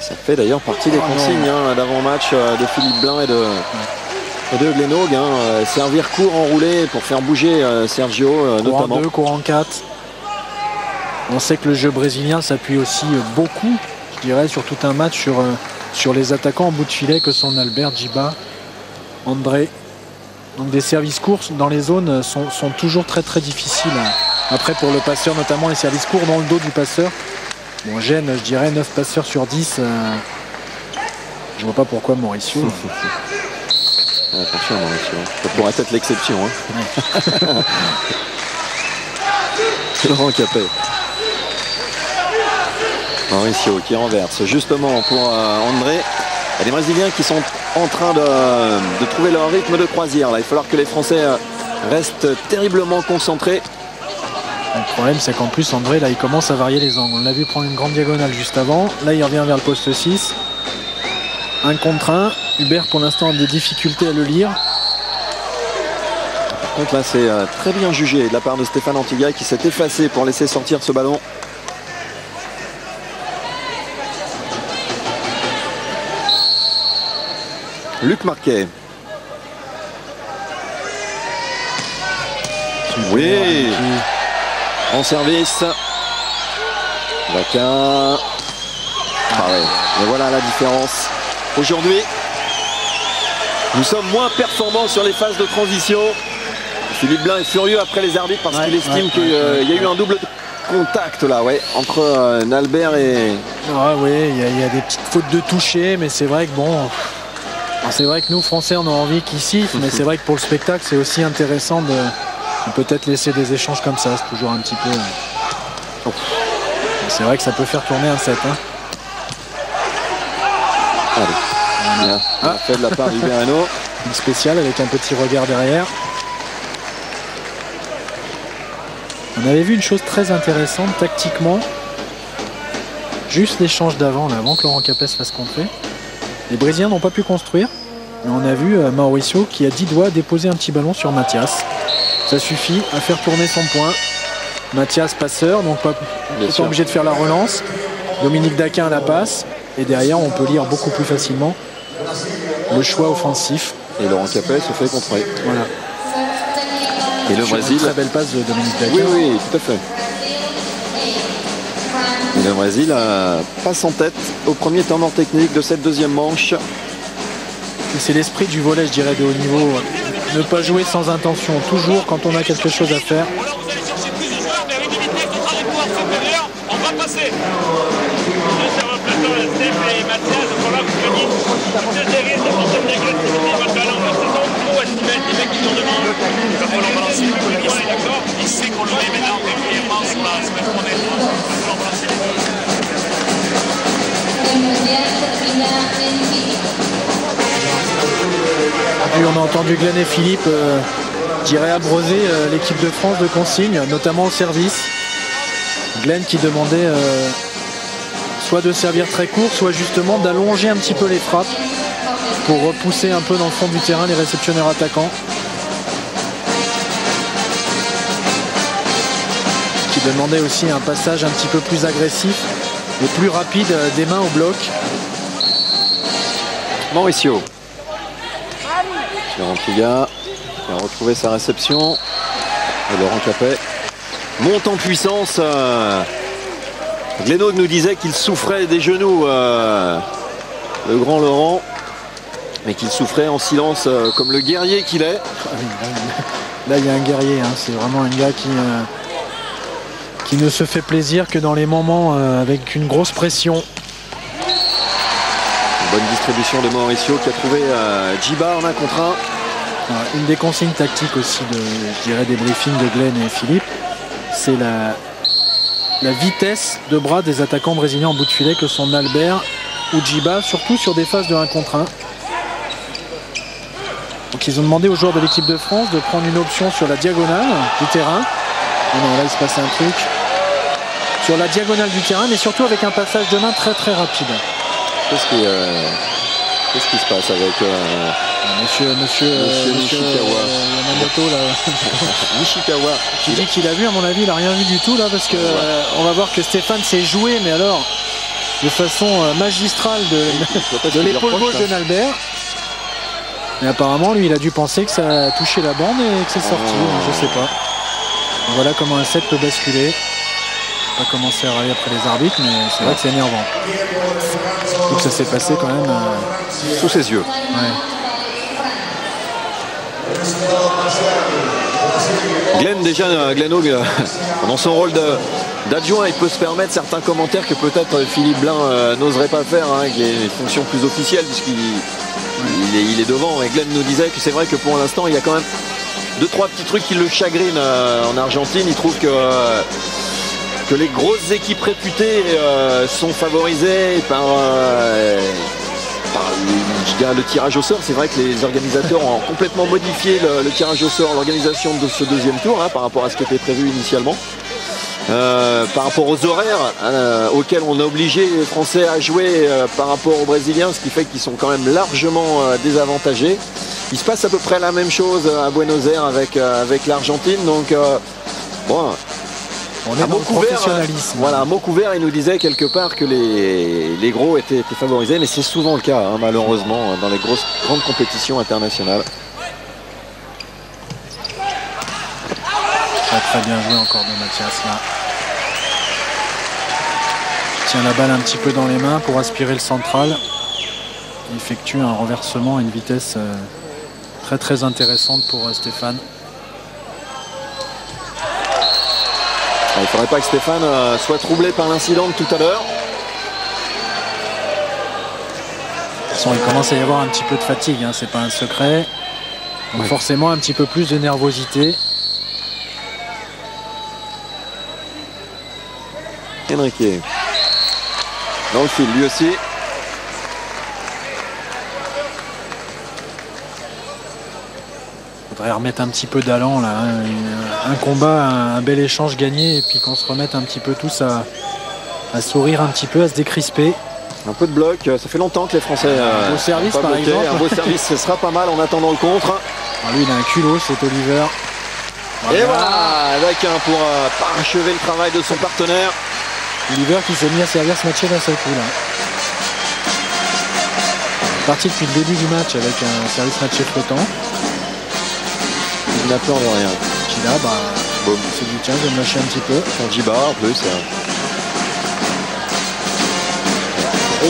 Ça fait d'ailleurs partie des consignes d'avant-match de Philippe Blain et de Glennog. Servir court enroulé pour faire bouger Sergio courant notamment. 2, courant 4. On sait que le jeu brésilien s'appuie aussi beaucoup, je dirais, sur tout un match sur les attaquants en bout de filet que sont Albert, Djiba, André. Donc des services courts dans les zones sont toujours très très difficiles. Après pour le passeur notamment, les services courts dans le dos du passeur. Bon, gêne, je dirais 9 passeurs sur 10. Je vois pas pourquoi Mauricio. Attention Mauricio, ça pourrait être l'exception. Laurent Capet. Mauricio qui renverse justement pour André. Il y a des Brésiliens qui sont en train de trouver leur rythme de croisière. Là, il va falloir que les Français restent terriblement concentrés. Le problème, c'est qu'en plus, André, là, il commence à varier les angles. On l'a vu prendre une grande diagonale juste avant. Là, il revient vers le poste 6. 1 contre 1. Hubert, pour l'instant, a des difficultés à le lire. Par contre, là, c'est très bien jugé de la part de Stéphane Antiga qui s'est effacé pour laisser sortir ce ballon. Luc Marquet. Oui. En service. Vaquin. Et voilà la différence. Aujourd'hui, nous sommes moins performants sur les phases de transition. Philippe Blain est furieux après les arbitres parce qu'il estime qu'il y a eu un double contact là, entre Nalbert et... Oui, il y a des petites fautes de toucher, mais c'est vrai que bon... C'est vrai que nous, Français, on a envie qu'ils sifflent, mais c'est vrai que pour le spectacle, c'est aussi intéressant de peut-être laisser des échanges comme ça. C'est toujours un petit peu... C'est vrai que ça peut faire tourner un set. Allez. Fait de la part du Bereno. Une spéciale avec un petit regard derrière. On avait vu une chose très intéressante tactiquement. Juste l'échange d'avant, avant que Laurent Capet se fasse contrer. Les Brésiliens n'ont pas pu construire. Mais on a vu Mauricio qui a 10 doigts déposer un petit ballon sur Mathias. Ça suffit à faire tourner son point. Mathias passeur, donc pas obligé de faire la relance. Dominique Daquin à la passe. Et derrière, on peut lire beaucoup plus facilement le choix offensif. Et Laurent Capet se fait contrer. Voilà. Et le Brésil. Une très belle passe de Dominique Daquin. Oui, tout à fait. Et le Brésil passe en tête au premier temps mort technique de cette deuxième manche. C'est l'esprit du volley, je dirais, de haut niveau. Ne pas jouer sans intention. Toujours, quand on a quelque chose à faire. Et on a entendu Glenn et Philippe abreuver l'équipe de France de consignes, notamment au service. Glenn qui demandait soit de servir très court, soit justement d'allonger un petit peu les frappes pour repousser un peu dans le fond du terrain les réceptionneurs attaquants. Qui demandait aussi un passage un petit peu plus agressif et plus rapide des mains au bloc. Mauricio. Laurent Antiga qui a retrouvé sa réception. Et Laurent Capet monte en puissance. Glennog nous disait qu'il souffrait des genoux, le grand Laurent, mais qu'il souffrait en silence comme le guerrier qu'il est. Là, il y a un guerrier, c'est vraiment un gars qui ne se fait plaisir que dans les moments avec une grosse pression. Bonne distribution de Mauricio qui a trouvé Djiba en 1 contre 1. Une des consignes tactiques aussi, je dirais, des briefings de Glenn et Philippe, c'est la vitesse de bras des attaquants brésiliens en bout de filet que sont Nalbert ou Djiba, surtout sur des phases de 1 contre 1. Donc ils ont demandé aux joueurs de l'équipe de France de prendre une option sur la diagonale du terrain. Et non, là il se passe un truc sur la diagonale du terrain, mais surtout avec un passage de main très très rapide. Qu'est-ce qui se passe avec Monsieur Nishikawa. Yamamoto là. Nishikawa. Qui dit qu'il a vu, à mon avis il a rien vu du tout là, parce que on va voir que Stéphane s'est joué, mais alors de façon magistrale de l'épaule gauche de Nalbert. Et apparemment lui il a dû penser que ça a touché la bande et que c'est sorti, je sais pas. Donc voilà comment un set peut basculer. Pas commencer à râler après les arbitres, mais c'est vrai que c'est énervant. Donc ça s'est passé quand même sous ses yeux. Ouais. Glenn Haug, dans son rôle d'adjoint, il peut se permettre certains commentaires que peut-être Philippe Blin n'oserait pas faire, hein, qui est une fonction plus officielle puisqu'il est devant. Et Glenn nous disait que c'est vrai que pour l'instant il y a quand même 2-3 petits trucs qui le chagrinent en Argentine. Il trouve que les grosses équipes réputées sont favorisées par le tirage au sort. C'est vrai que les organisateurs ont complètement modifié le tirage au sort, l'organisation de ce deuxième tour par rapport à ce qui était prévu initialement. Par rapport aux horaires auxquels on a obligé les Français à jouer par rapport aux Brésiliens, ce qui fait qu'ils sont quand même largement désavantagés. Il se passe à peu près la même chose à Buenos Aires avec l'Argentine. Donc bon, on est dans le professionnalisme. Voilà, à mot couvert, il nous disait quelque part que les gros étaient favorisés, mais c'est souvent le cas, hein, malheureusement, dans les grandes compétitions internationales. Très bien joué encore de Mathias là. Il tient la balle un petit peu dans les mains pour aspirer le central. Il effectue un renversement à une vitesse très très intéressante pour Stéphane. Il ne faudrait pas que Stéphane soit troublé par l'incident de tout à l'heure. De toute façon, il commence à y avoir un petit peu de fatigue, hein, c'est pas un secret. Donc forcément un petit peu plus de nervosité. Henrique dans le fil lui aussi. Faudrait remettre un petit peu d'allant là, hein. Un combat, un bel échange gagné, et puis qu'on se remette un petit peu tous à sourire un petit peu, à se décrisper. Un peu de bloc, ça fait longtemps que les Français beau service par exemple. Un beau service, ce sera pas mal en attendant le contre. Alors lui il a un culot, c'est Oliver. Voilà. Et voilà, avec un pour parachever le travail de son partenaire. Oliver qui s'est mis à servir ce match d'un seul coup là. Parti depuis le début du match avec un service matché flottant. Il n'a peur de rien. Qui là, bon. C'est du tiens, je vais me lâcher un petit peu. Pour Djiba en plus.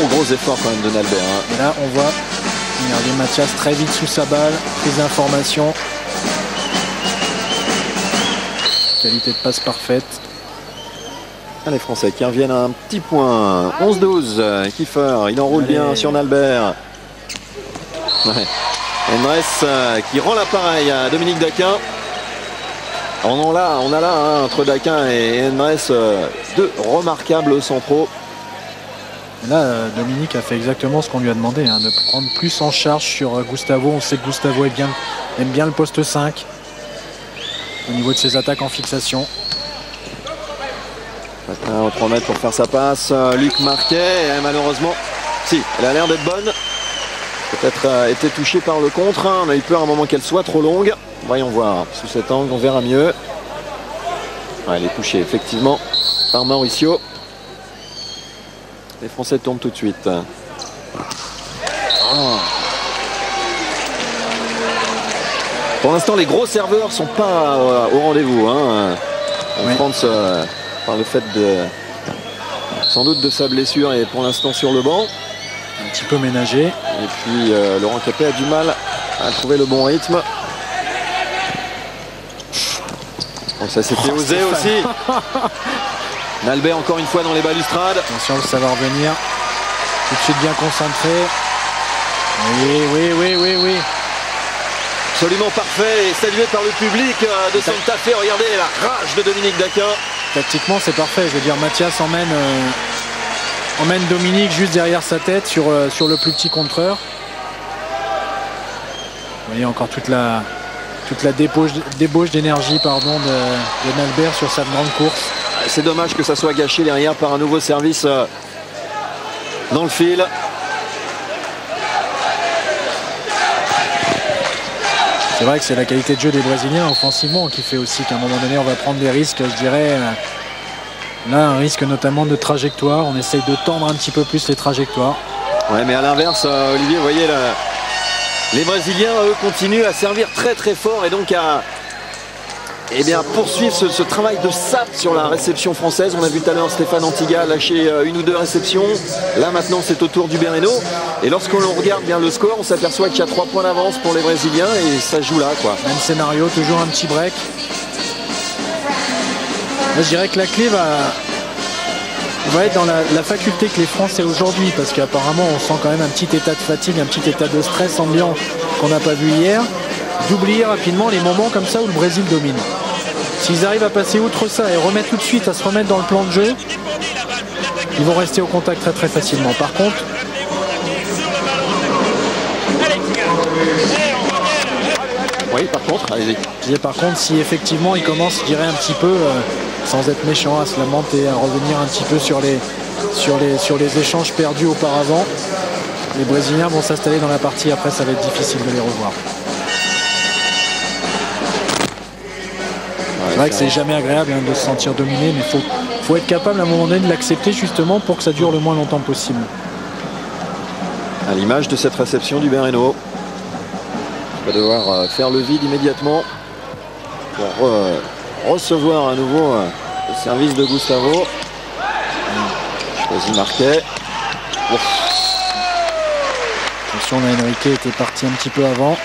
Gros effort quand même de Nalbert. Hein. Et là on voit Regardez Mathias très vite sous sa balle, prise d'information. Qualité de passe parfaite. Les Français qui reviennent à un petit point. 11-12. Kiefer, il enroule bien sur Nalbert. Ouais. Henress qui rend l'appareil à Dominique Daquin. On a là hein, entre Daquin et Henress deux remarquables centraux. Là, Dominique a fait exactement ce qu'on lui a demandé, hein, de prendre plus en charge sur Gustavo. On sait que Gustavo aime bien le poste 5 au niveau de ses attaques en fixation. Au 3 mètres pour faire sa passe. Luc Marquet, malheureusement, si, elle a l'air d'être bonne. Peut-être été touchée par le contre. Hein. On a eu peur à un moment qu'elle soit trop longue. Voyons voir. Sous cet angle, on verra mieux. Ouais, elle est touchée, effectivement, par Mauricio. Les Français tournent tout de suite. Oh. Pour l'instant, les gros serveurs ne sont pas au rendez-vous. Hein. En France, par le fait sans doute de sa blessure et pour l'instant sur le banc. Un petit peu ménagé. Et puis Laurent Capet a du mal à trouver le bon rythme. Bon, ça c'était osé aussi. Nalbert encore une fois dans les balustrades. Attention, ça va revenir. Tout de suite bien concentré. Oui. Absolument parfait et salué par le public de Santa Fe. Regardez la rage de Dominique Daquin. Tactiquement, c'est parfait. Je veux dire, Mathias emmène Dominique juste derrière sa tête sur le plus petit contreur. Vous voyez encore toute la débauche d'énergie de Nalbert sur sa grande course. C'est dommage que ça soit gâché derrière par un nouveau service dans le fil. C'est vrai que c'est la qualité de jeu des Brésiliens offensivement qui fait aussi qu'à un moment donné on va prendre des risques, je dirais. Là, un risque notamment de trajectoire. On essaye de tendre un petit peu plus les trajectoires. Ouais, mais à l'inverse, Olivier, vous voyez, les Brésiliens, eux, continuent à servir très très fort et donc à poursuivre ce travail de sape sur la réception française. On a vu tout à l'heure Stéphane Antiga lâcher une ou deux réceptions. Là maintenant c'est au tour du Bereno. Et lorsqu'on regarde bien le score, on s'aperçoit qu'il y a 3 points d'avance pour les Brésiliens et ça joue là, quoi. Même scénario, toujours un petit break. Là, je dirais que la clé va être dans la faculté que les Français aujourd'hui, parce qu'apparemment on sent quand même un petit état de fatigue, un petit état de stress ambiant qu'on n'a pas vu hier, d'oublier rapidement les moments comme ça où le Brésil domine. S'ils arrivent à passer outre ça et remettre tout de suite à se remettre dans le plan de jeu, ils vont rester au contact très très facilement. Par contre, allez-y. Par contre, si effectivement ils commencent, je dirais un petit peu, sans être méchant, à se lamenter, à revenir un petit peu sur les échanges perdus auparavant, les Brésiliens vont s'installer dans la partie. Après, ça va être difficile de les revoir. C'est vrai que c'est jamais agréable de se sentir dominé, mais faut être capable à un moment donné de l'accepter justement pour que ça dure le moins longtemps possible. À l'image de cette réception du Bereno. On va devoir faire le vide immédiatement pour recevoir à nouveau le service de Gustavo. Choisi Marquet. Attention, là, Enrique était parti un petit peu avant.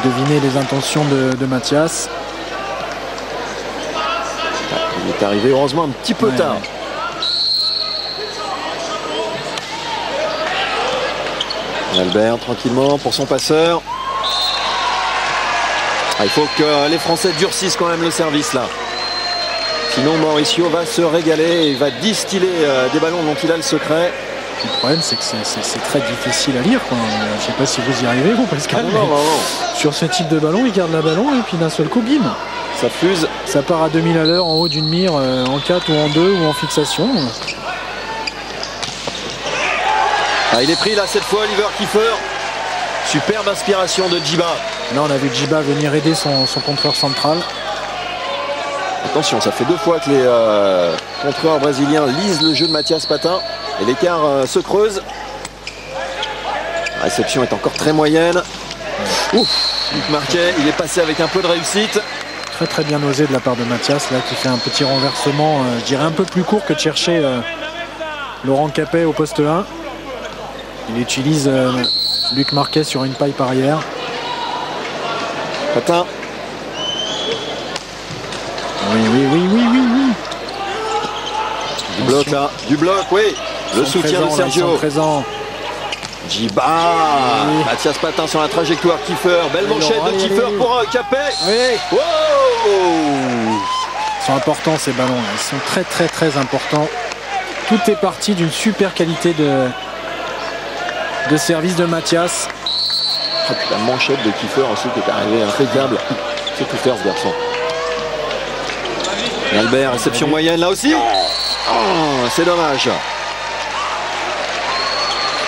Deviner les intentions de Mathias. Il est arrivé heureusement un petit peu tard. Albert tranquillement pour son passeur. Il faut que les Français durcissent quand même le service là. Sinon Mauricio va se régaler et va distiller des ballons dont il a le secret. Le problème c'est que c'est très difficile à lire, quoi. Je ne sais pas si vous y arrivez, vous, Pascal. Non. Sur ce type de ballon, il garde la ballon et puis d'un seul coup, bim, ça fuse. Ça part à 2000 à l'heure en haut d'une mire en 4 ou en 2 ou en fixation. Il est pris là cette fois, Oliver Kiefer. Superbe inspiration de Djiba. Là on a vu Djiba venir aider son contreur central. Attention, ça fait 2 fois que les contreurs brésiliens lisent le jeu de Mathias Patin. Et l'écart se creuse. La réception est encore très moyenne. Ouf, Luc Marquet, il est passé avec un peu de réussite. Très très bien osé de la part de Mathias, là, qui fait un petit renversement, je dirais un peu plus court que de chercher Laurent Capet au poste 1. Il utilise Luc Marquet sur une paille par arrière. Patin. Oui. Du bloc là, du bloc, oui. Le soutien de Sergio. Djiba. Oui. Mathias Patin sur la trajectoire. Kiefer. Belle manchette de Kiefer pour Capet. Oui. Wow. Ils sont importants ces ballons là. Ils sont très très très importants. Tout est parti d'une super qualité de service de Mathias. La manchette de Kiefer aussi qui est arrivée impeccable. C'est tout faire ce garçon. Albert, réception moyenne là aussi. Oh, c'est dommage.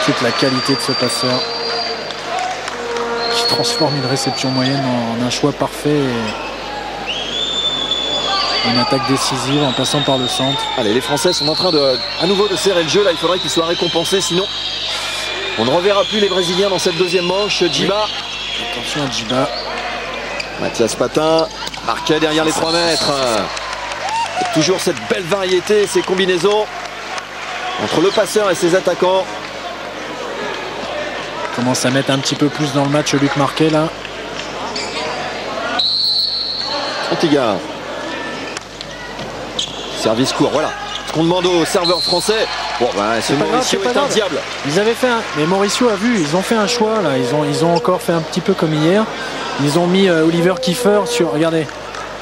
Toute la qualité de ce passeur qui transforme une réception moyenne en un choix parfait et une attaque décisive en passant par le centre. Allez, les Français sont en train à nouveau de serrer le jeu. Là, il faudrait qu'ils soient récompensés, sinon on ne reverra plus les Brésiliens dans cette deuxième manche. Djiba. Attention à Djiba. Mathias Patin. Marquet derrière les 3 mètres. Toujours cette belle variété, ces combinaisons entre le passeur et ses attaquants. Commence à mettre un petit peu plus dans le match Luc Marquet là. Antiga. Service court, voilà. Ce qu'on demande aux serveurs français. Bon, ben, ce Mauricio est un diable. Ils avaient fait un... Mais Mauricio a vu, ils ont fait un choix là. Ils ont encore fait un petit peu comme hier. Ils ont mis Oliver Kiefer sur... Regardez,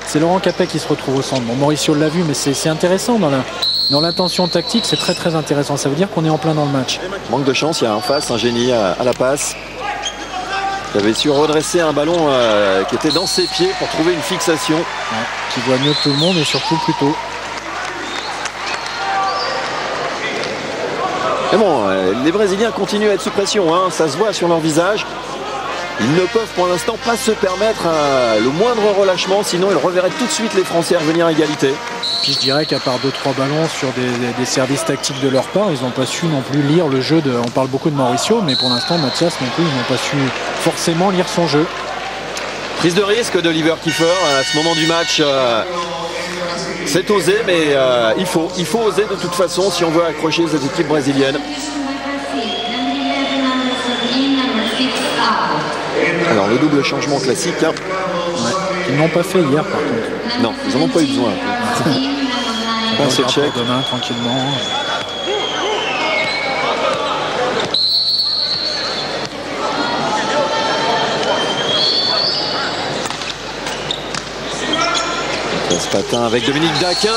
c'est Laurent Capet qui se retrouve au centre. Bon, Mauricio l'a vu, mais c'est intéressant dans l'intention tactique. C'est très très intéressant. Ça veut dire qu'on est en plein dans le match. Manque de chance, il y a en face un génie à la passe. Il avait su redresser un ballon qui était dans ses pieds pour trouver une fixation. Ouais, qui voit mieux que tout le monde et surtout plus tôt. Mais bon, les Brésiliens continuent à être sous pression, hein, ça se voit sur leur visage. Ils ne peuvent pour l'instant pas se permettre le moindre relâchement, sinon ils reverraient tout de suite les Français revenir à égalité. Puis je dirais qu'à part 2-3 ballons sur des services tactiques de leur part, ils n'ont pas su non plus lire le jeu. On parle beaucoup de Mauricio, mais pour l'instant Mathias non plus, ils n'ont pas su forcément lire son jeu. Prise de risque d'Oliver Kiefer à ce moment du match. C'est osé, mais il faut oser de toute façon si on veut accrocher cette équipe brésilienne. Alors le double changement classique. Hein. Ouais. Ils n'ont pas fait hier par contre. Non, ils n'en ont pas eu besoin. On se check. Demain tranquillement. Ce patin avec Dominique Daquin.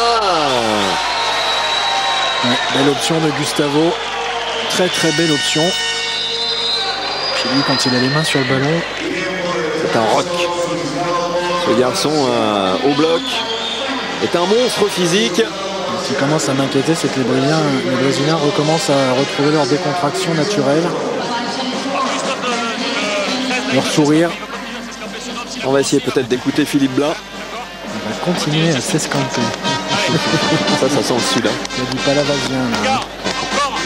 Ouais, belle option de Gustavo. Très très belle option. Puis lui quand il a les mains sur le ballon. C'est un rock. Ce garçon au bloc est un monstre physique. Ce qui commence à m'inquiéter, c'est que les Brésiliens recommencent à retrouver leur décontraction naturelle. Leur sourire. On va essayer peut-être d'écouter Philippe Blain. On va continuer à s'escamper. Ça sent le sud. Hein. Il a dit pas la vasien là. Encore,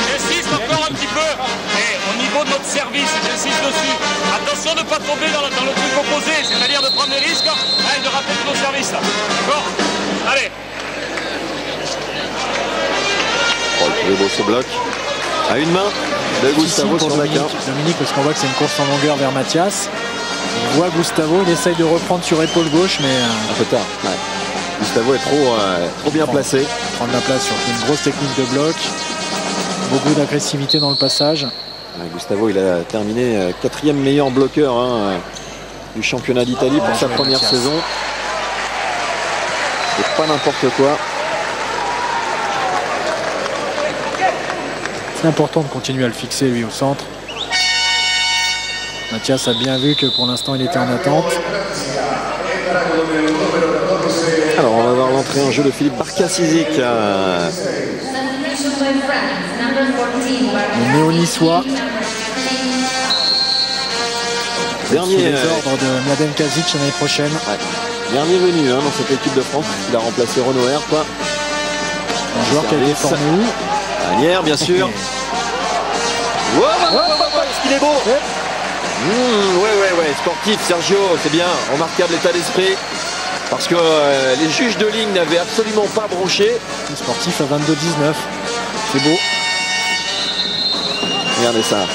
j'insiste encore un petit peu. Et au niveau de notre service, j'insiste dessus. Attention de ne pas tomber dans le truc opposé, c'est-à-dire de prendre des risques et de rappeler tous nos services là. D'accord? Allez. Oh, le beau ce bloc. À une main de Gustavo sur Daquin. Dominique, parce qu'on voit que c'est une course en longueur vers Mathias. On voit Gustavo, il essaye de reprendre sur épaule gauche, mais... un peu tard. Ouais. Gustavo est trop bien placé. Prendre la place sur une grosse technique de bloc. Beaucoup d'agressivité dans le passage. Ouais, Gustavo, il a terminé 4e meilleur bloqueur du championnat d'Italie pour sa première saison. C'est pas n'importe quoi. C'est important de continuer à le fixer lui au centre. Mathias a bien vu que pour l'instant il était en attente. Alors on va voir l'entrée en jeu de Philippe Barkasizic. Le néo-niçois. Dernier sous les ordres de Mladen Kazic l'année prochaine. Ouais. Dernier venu dans cette équipe de France. Il a remplacé Renaud Herp. Un joueur qui a été formé où? Manière, bien sûr. Est-ce qu'il est beau? Ouais, sportif, Sergio, c'est bien, remarquable état d'esprit. Parce que les juges de ligne n'avaient absolument pas bronché. Le sportif à 22-19, c'est beau. Regardez ça.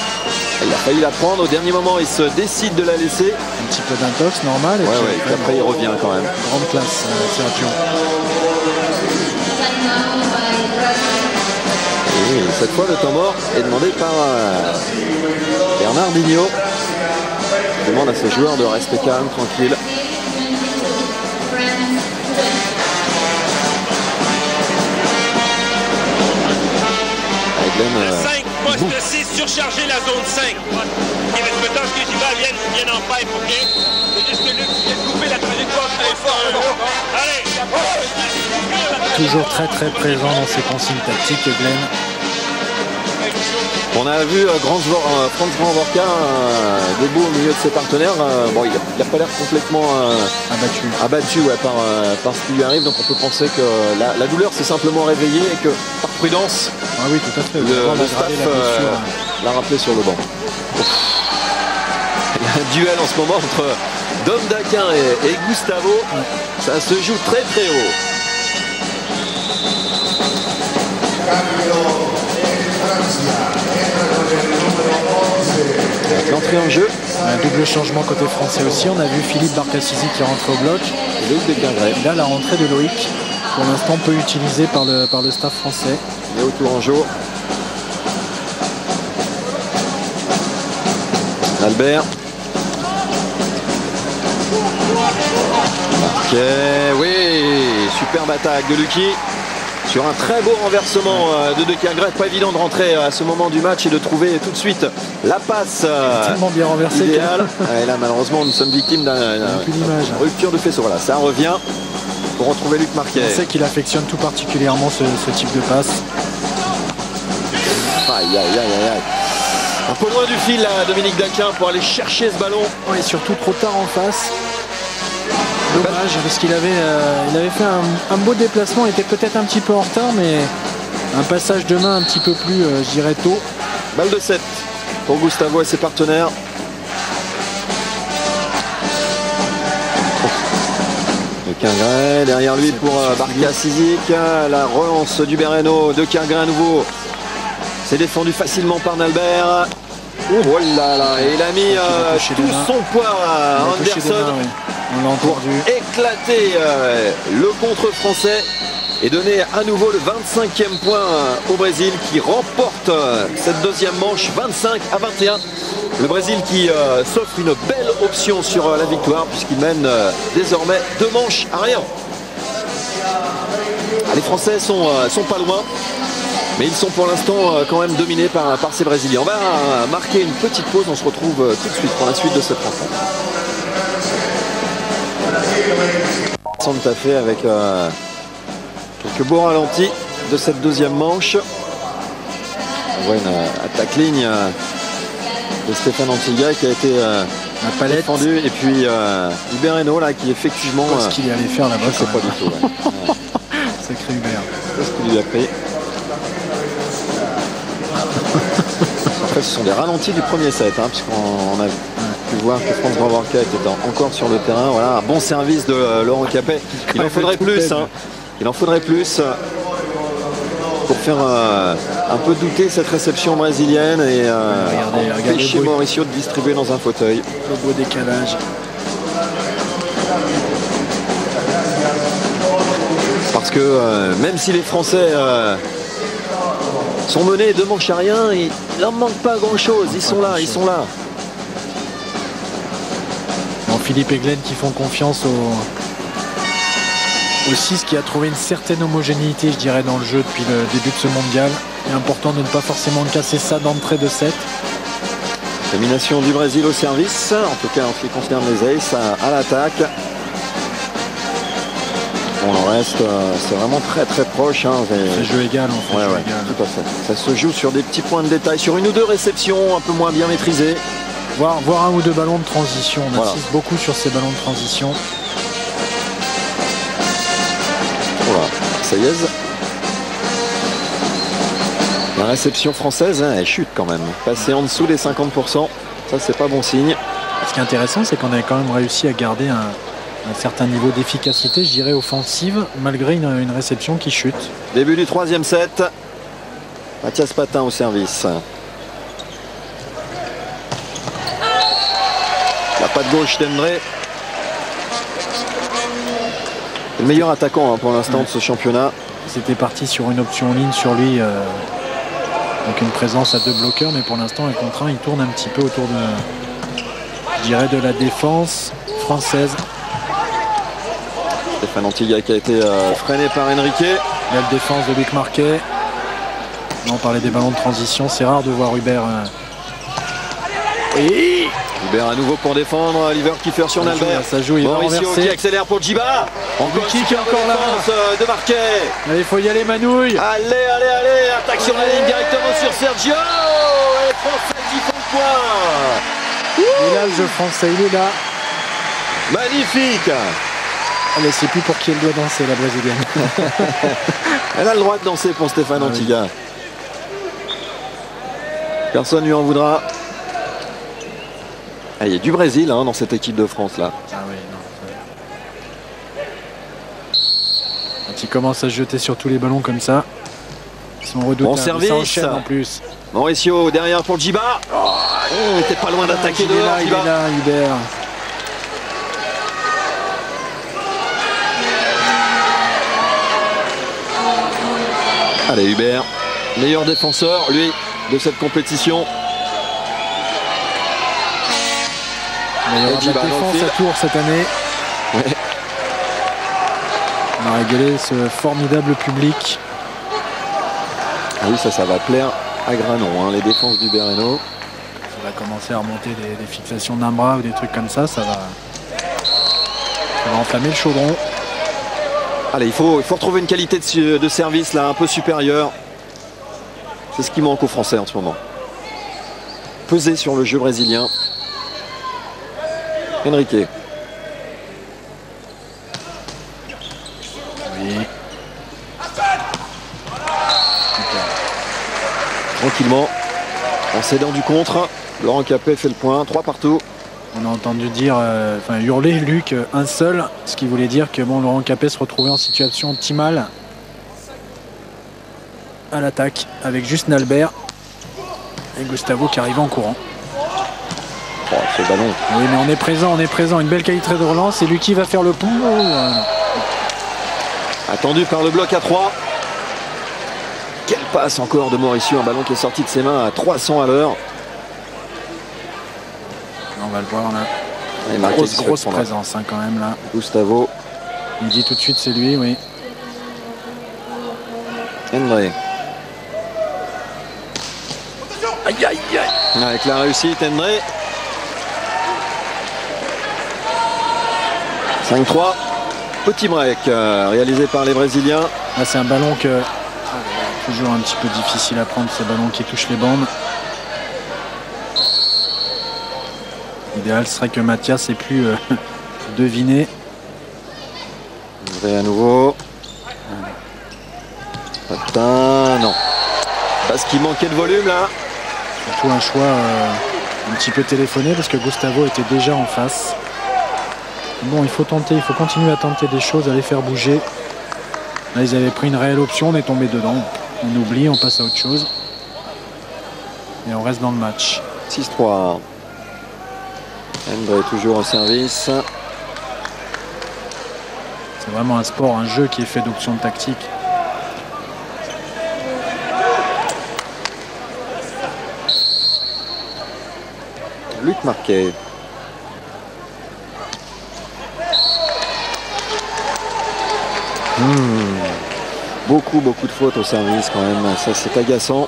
Il a failli la prendre, au dernier moment il se décide de la laisser. Un petit peu d'intox normal. Et puis après il revient quand même. Grande classe, Sergio. Et cette fois le temps mort est demandé par Bernard Dignot. Il demande à ses joueurs de rester calmes, tranquilles. La 5, poste 6, surcharger la zone 5. Il reste le temps que j'y vais, viennent en pipe, ok? C'est juste que Luc vient de couper la trajectoire très fort. Allez! Toujours très très présent dans ses consignes tactiques, Glenn. On a vu Franz Vorka debout au milieu de ses partenaires. Bon, il n'a pas l'air complètement abattu par ce qui lui arrive. Donc on peut penser que la douleur s'est simplement réveillée et que par prudence, ah oui, tout à fait. le staff l'a rappelé sur le banc. Il y a un duel en ce moment entre Dom Daquin et Gustavo. Ouais. Ça se joue très très haut. L'entrée en jeu. Un double changement côté français aussi. On a vu Philippe Barkasizic qui rentre au bloc. Et Loïc Desquingrets. Là, la rentrée de Loïc. pour l'instant peu utilisé par le staff français. Léo Tourangeau. Albert. Ok, oui, superbe attaque de Lucky. Sur un très beau renversement de De Kergren. Pas évident de rentrer à ce moment du match et de trouver tout de suite la passe tellement bien renversé idéale. Et là, malheureusement, nous sommes victimes d'une rupture de faisceau. Voilà, ça revient pour retrouver Luc Marquet. On sait qu'il affectionne tout particulièrement ce type de passe. Aïe, aïe, aïe, aïe, aïe. Un peu loin du fil, là, Dominique Daquin, pour aller chercher ce ballon. Et surtout trop tard en face. Dommage, parce qu'il avait fait un beau déplacement, il était peut-être un petit peu en retard, mais un passage de main un petit peu plus, je dirais, tôt. Balle de 7 pour Gustavo et ses partenaires. De Kergren, derrière lui pour Barka Sizik. La relance du Bereno, De Kergren à nouveau. C'est défendu facilement par Nalbert. Oh là là, et il a mis tout son poids à Anderson. On l'a entendu. Éclater le contre français et donner à nouveau le 25e point au Brésil qui remporte cette deuxième manche 25-21. Le Brésil qui s'offre une belle option sur la victoire puisqu'il mène désormais 2 manches à rien. Les Français sont pas loin. Mais ils sont pour l'instant quand même dominés par ces Brésiliens. On va marquer une petite pause. On se retrouve tout de suite pour la suite de cette rencontre. Santa Fe avec quelques beaux ralentis de cette deuxième manche. On voit une attaque ligne de Stéphane Antigua qui a été défendu. Et puis Bereno là qui effectivement... Qu'est-ce qu'il allait faire là-bas? Je sais pas du tout. Ouais. Sacré Hubert. Qu'est-ce qu'il lui a pris? Après, ce sont des ralentis du premier set, hein, puisqu'on a pu voir que France Bravorka était encore sur le terrain. Voilà, un bon service de Laurent Capet. Il en faudrait plus. Hein. Il en faudrait plus pour faire un peu douter cette réception brésilienne et empêcher Mauricio de distribuer dans un fauteuil. Le beau décalage. Parce que même si les Français sont menés 2 manches à rien, il n'en manque pas grand chose. Ils sont là, ils sont là. Bon, Philippe et Glenn qui font confiance au 6 qui a trouvé une certaine homogénéité, je dirais, dans le jeu depuis le début de ce mondial. Il est important de ne pas forcément casser ça d'entrée de set. Domination du Brésil au service, en tout cas en ce qui concerne les aces à l'attaque. Bon, le reste, c'est vraiment très très proche. Hein. C'est jeu égal en fait. Ouais, égal. Tout à fait. Ça se joue sur des petits points de détail, sur 1 ou 2 réceptions un peu moins bien maîtrisées. Voir 1 ou 2 ballons de transition. On insiste beaucoup sur ces ballons de transition. Voilà, ça y est. La réception française, hein, elle chute quand même. Passer en dessous des 50%, ça c'est pas bon signe. Ce qui est intéressant, c'est qu'on avait quand même réussi à garder un certain niveau d'efficacité, je dirais offensive, malgré une réception qui chute. Début du 3e set. Mathias Patin au service. La patte gauche d'Emre. Le meilleur attaquant hein, pour l'instant de ce championnat. C'était parti sur une option en ligne sur lui. Donc une présence à 2 bloqueurs, mais pour l'instant un contre 1, il tourne un petit peu autour de, je dirais, de la défense française. Stéphane Antigua qui a été freiné par Enrique. Belle défense de Luc Marquet. On parlait des ballons de transition, c'est rare de voir Hubert. Oui. Hubert à nouveau pour défendre. Liver Kiefer sur Nalbert. Ça joue, il Mauricio qui accélère pour Djiba. Encore qui est encore là de Marquet. Allez, il faut y aller, Manouille. Allez, allez, allez. Attaque sur la ligne directement sur Sergio. Et les Français qui font le point. Il est là, le jeu français, il est là. Magnifique. Elle ne sait plus pour qui elle doit danser, la brésilienne. Elle a le droit de danser pour Stéphane Antigua. Oui. Personne ne lui en voudra. Ah, il y a du Brésil hein, dans cette équipe de France là. Ah oui, non. Quand il commence à se jeter sur tous les ballons comme ça, ils sont redoutés. Bon service en plus. Mauricio derrière pour Djiba. Il était pas loin d'attaquer dehors. Il est là, Hubert. Allez, Hubert, meilleur défenseur, lui, de cette compétition. Meilleur de la défense à Tours cette année. Ouais. On a régalé ce formidable public. Ah oui, ça va plaire à Granon, hein, les défenses d'Hubert Hainaut. Ça va commencer à remonter des fixations d'un bras ou des trucs comme ça. Ça va enflammer le chaudron. Allez, il faut retrouver une qualité de service là un peu supérieure. C'est ce qui manque aux Français en ce moment. Peser sur le jeu brésilien. Henrique. Oui. Tranquillement, en cédant du contre, Laurent Capet fait le point, 3 partout. On a entendu dire, hurler Luc, un seul, ce qui voulait dire que bon, Laurent Capet se retrouvait en situation optimale à l'attaque avec juste Nalbert et Gustavo qui arrivait en courant. Oh, ce ballon. Oui, mais on est présent, une belle qualité de relance et Lucky va faire le pont. Attendu par le bloc à 3. Quelle passe encore de Mauricio, un ballon qui est sorti de ses mains à 300 à l'heure. On va le voir là. Grosse présence hein, quand même là. Gustavo. Il dit tout de suite c'est lui, oui. Hendré. Aïe aïe aïe. Avec la réussite, Hendré. 5-3. Petit break réalisé par les Brésiliens. Là c'est un ballon que toujours un petit peu difficile à prendre, ces ballons qui touchent les bandes. L'idéal serait que Mathias ait pu deviner. Hendré à nouveau. Patin, non. Parce qu'il manquait de volume là. Surtout un choix un petit peu téléphoné parce que Gustavo était déjà en face. Bon, il faut tenter, il faut continuer à tenter des choses, à les faire bouger. Là, ils avaient pris une réelle option, on est tombé dedans. On oublie, on passe à autre chose. Et on reste dans le match. 6-3. Hendré toujours au service. C'est vraiment un sport, un jeu qui est fait d'options tactiques. Luc Marquet. Beaucoup de fautes au service quand même. Ça c'est agaçant.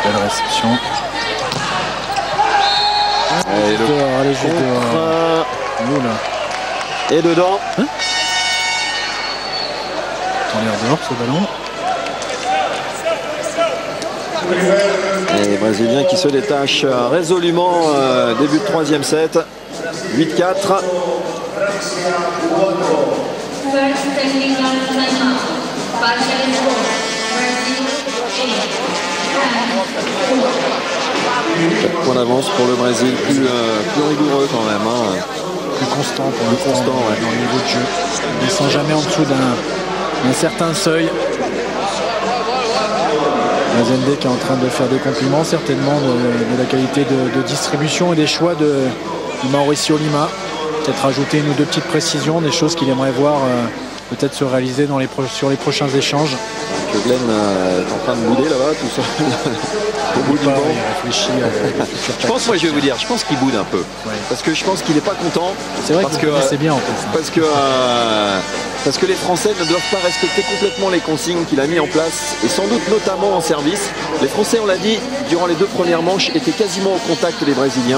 Belle réception. Allez, allez, juste dehors. Et dedans. Hein, on l'air dehors ce ballon. Et les Brésiliens qui se détachent résolument. Début de 3e set. 8-4. Point d'avance pour le Brésil, plus rigoureux quand même. Hein. Plus constant pour l'instant ouais. dans le niveau de jeu. Ils ne sont jamais en dessous d'un certain seuil. Mazende qui est en train de faire des compliments certainement de la qualité de distribution et des choix de Mauricio Lima. Peut-être rajouter une ou deux petites précisions, des choses qu'il aimerait voir peut-être se réaliser sur les prochains échanges. Que Glenn est en train de bouder là-bas tout seul. Au bout du banc. Il réfléchit je pense, moi je vais vous dire, je pense qu'il boude un peu. Ouais. Parce que je pense qu'il n'est pas content. C'est vrai que c'est bien en fait. Parce que les Français ne doivent pas respecter complètement les consignes qu'il a mis en place. Et sans doute notamment en service. Les Français, on l'a dit, durant les 2 premières manches, étaient quasiment au contact des Brésiliens.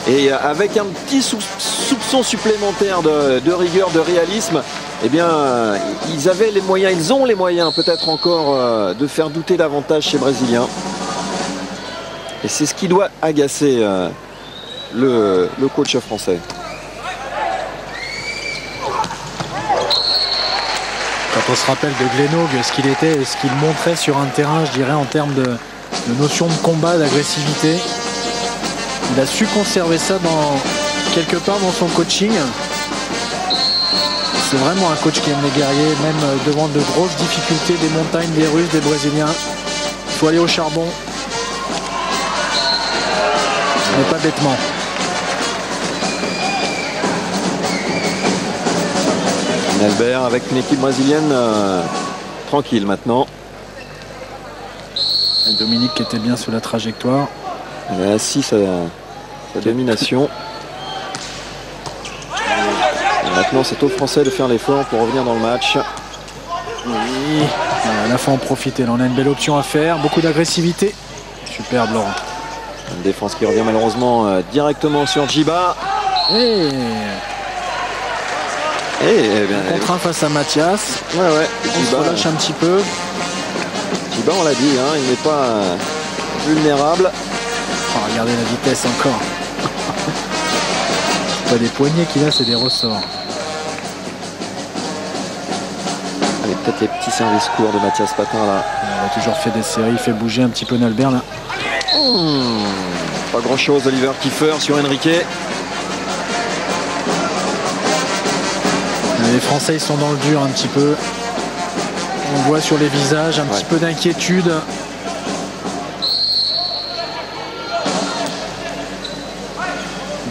Ouais. Et avec un petit soupçon supplémentaire de rigueur, de réalisme, eh bien, ils avaient les moyens, ils ont les moyens peut-être encore de faire douter davantage ces Brésiliens. Et c'est ce qui doit agacer le coach français. Quand on se rappelle de Glennog, ce qu'il était et ce qu'il montrait sur un terrain, je dirais en termes de notion de combat, d'agressivité, il a su conserver ça quelque part dans son coaching. C'est vraiment un coach qui aime les guerriers, même devant de grosses difficultés, des montagnes, des Russes, des Brésiliens. Il faut aller au charbon. mais pas bêtement. Albert avec une équipe brésilienne tranquille maintenant. Et Dominique qui était bien sous la trajectoire. Elle a assis sa domination. Et maintenant c'est aux Français de faire l'effort pour revenir dans le match. Oui, là faut en profiter. Là, on a une belle option à faire, beaucoup d'agressivité. Superbe Laurent. Une défense qui revient malheureusement directement sur Djiba. Et bien, contre un face à Mathias. Ouais. On se relâche un petit peu. Djiba, on l'a dit, hein, il n'est pas vulnérable. Oh, regardez la vitesse encore. C'est pas des poignets qu'il a, c'est des ressorts. Allez, peut-être les petits services courts de Mathias Patin là. Il a toujours fait des séries, il fait bouger un petit peu Nalbert là. Pas grand chose, Oliver Kiefer sur Enrique. Les Français ils sont dans le dur un petit peu. On voit sur les visages un petit peu d'inquiétude.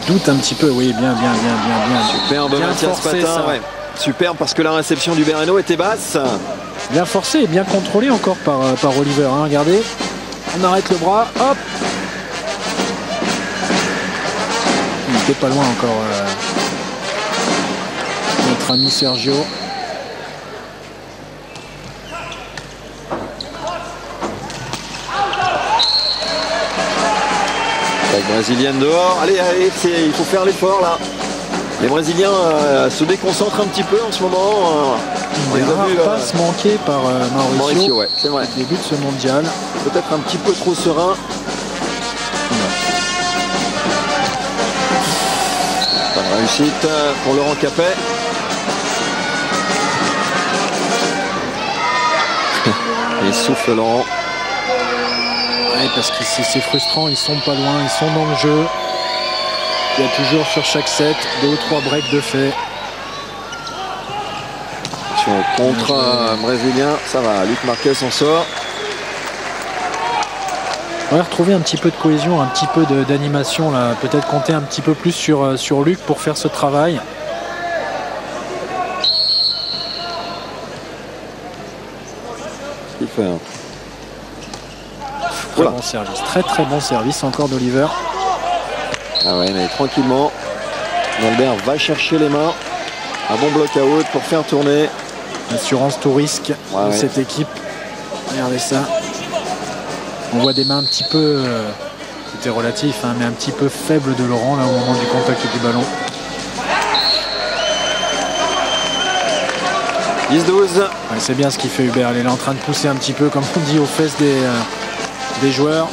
Doute un petit peu, oui, bien. Superbe bien Mathias forcé, Patin, ça. ouais. Superbe parce que la réception du Bereno était basse. Bien forcé et bien contrôlé encore par Oliver, hein. Regardez, on arrête le bras, hop. Il n'était pas loin encore notre ami Sergio. La brésilienne dehors. Allez, il faut faire l'effort là. Les Brésiliens se déconcentrent un petit peu en ce moment. Des rares passes manquées par Mauricio. Ouais, c'est vrai. Au début de ce mondial. Peut-être un petit peu trop serein. Pas de réussite pour Laurent Capet. Il souffle Laurent. Oui, parce que c'est frustrant, ils sont pas loin, ils sont dans le jeu. Il y a toujours sur chaque set 2 ou 3 breaks de fait. Contre brésilien, ça va. Luc Marquez s'en sort. On va retrouver un petit peu de cohésion, un petit peu d'animation là. Peut-être compter un petit peu plus sur Luc pour faire ce travail. Il fait un très bon service, très bon service encore d'Oliver. Ah ouais, mais tranquillement, Albert va chercher les mains. Un bon bloc à out pour faire tourner. Assurance tout risque de cette équipe. Regardez ça. On voit des mains un petit peu, c'était relatif, hein, mais un petit peu faible de Laurent là, au moment du contact du ballon. 10-12. Ouais, c'est bien ce qu'il fait Hubert. Il est en train de pousser un petit peu, comme on dit, aux fesses des joueurs.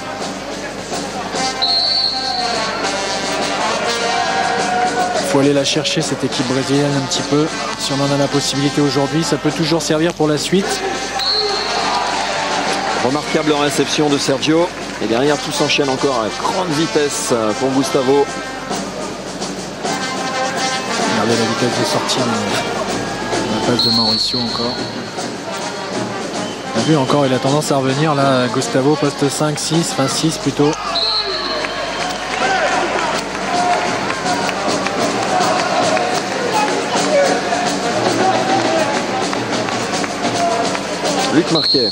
Il faut aller la chercher cette équipe brésilienne un petit peu. Si on en a la possibilité aujourd'hui, ça peut toujours servir pour la suite. Remarquable réception de Sergio. Et derrière, tout s'enchaîne encore à grande vitesse pour Gustavo. Regardez la vitesse de sortie de la passe de Mauricio encore. On a vu encore, il a tendance à revenir là. Gustavo, poste 5, 6, enfin 6 plutôt. Luc Marquet.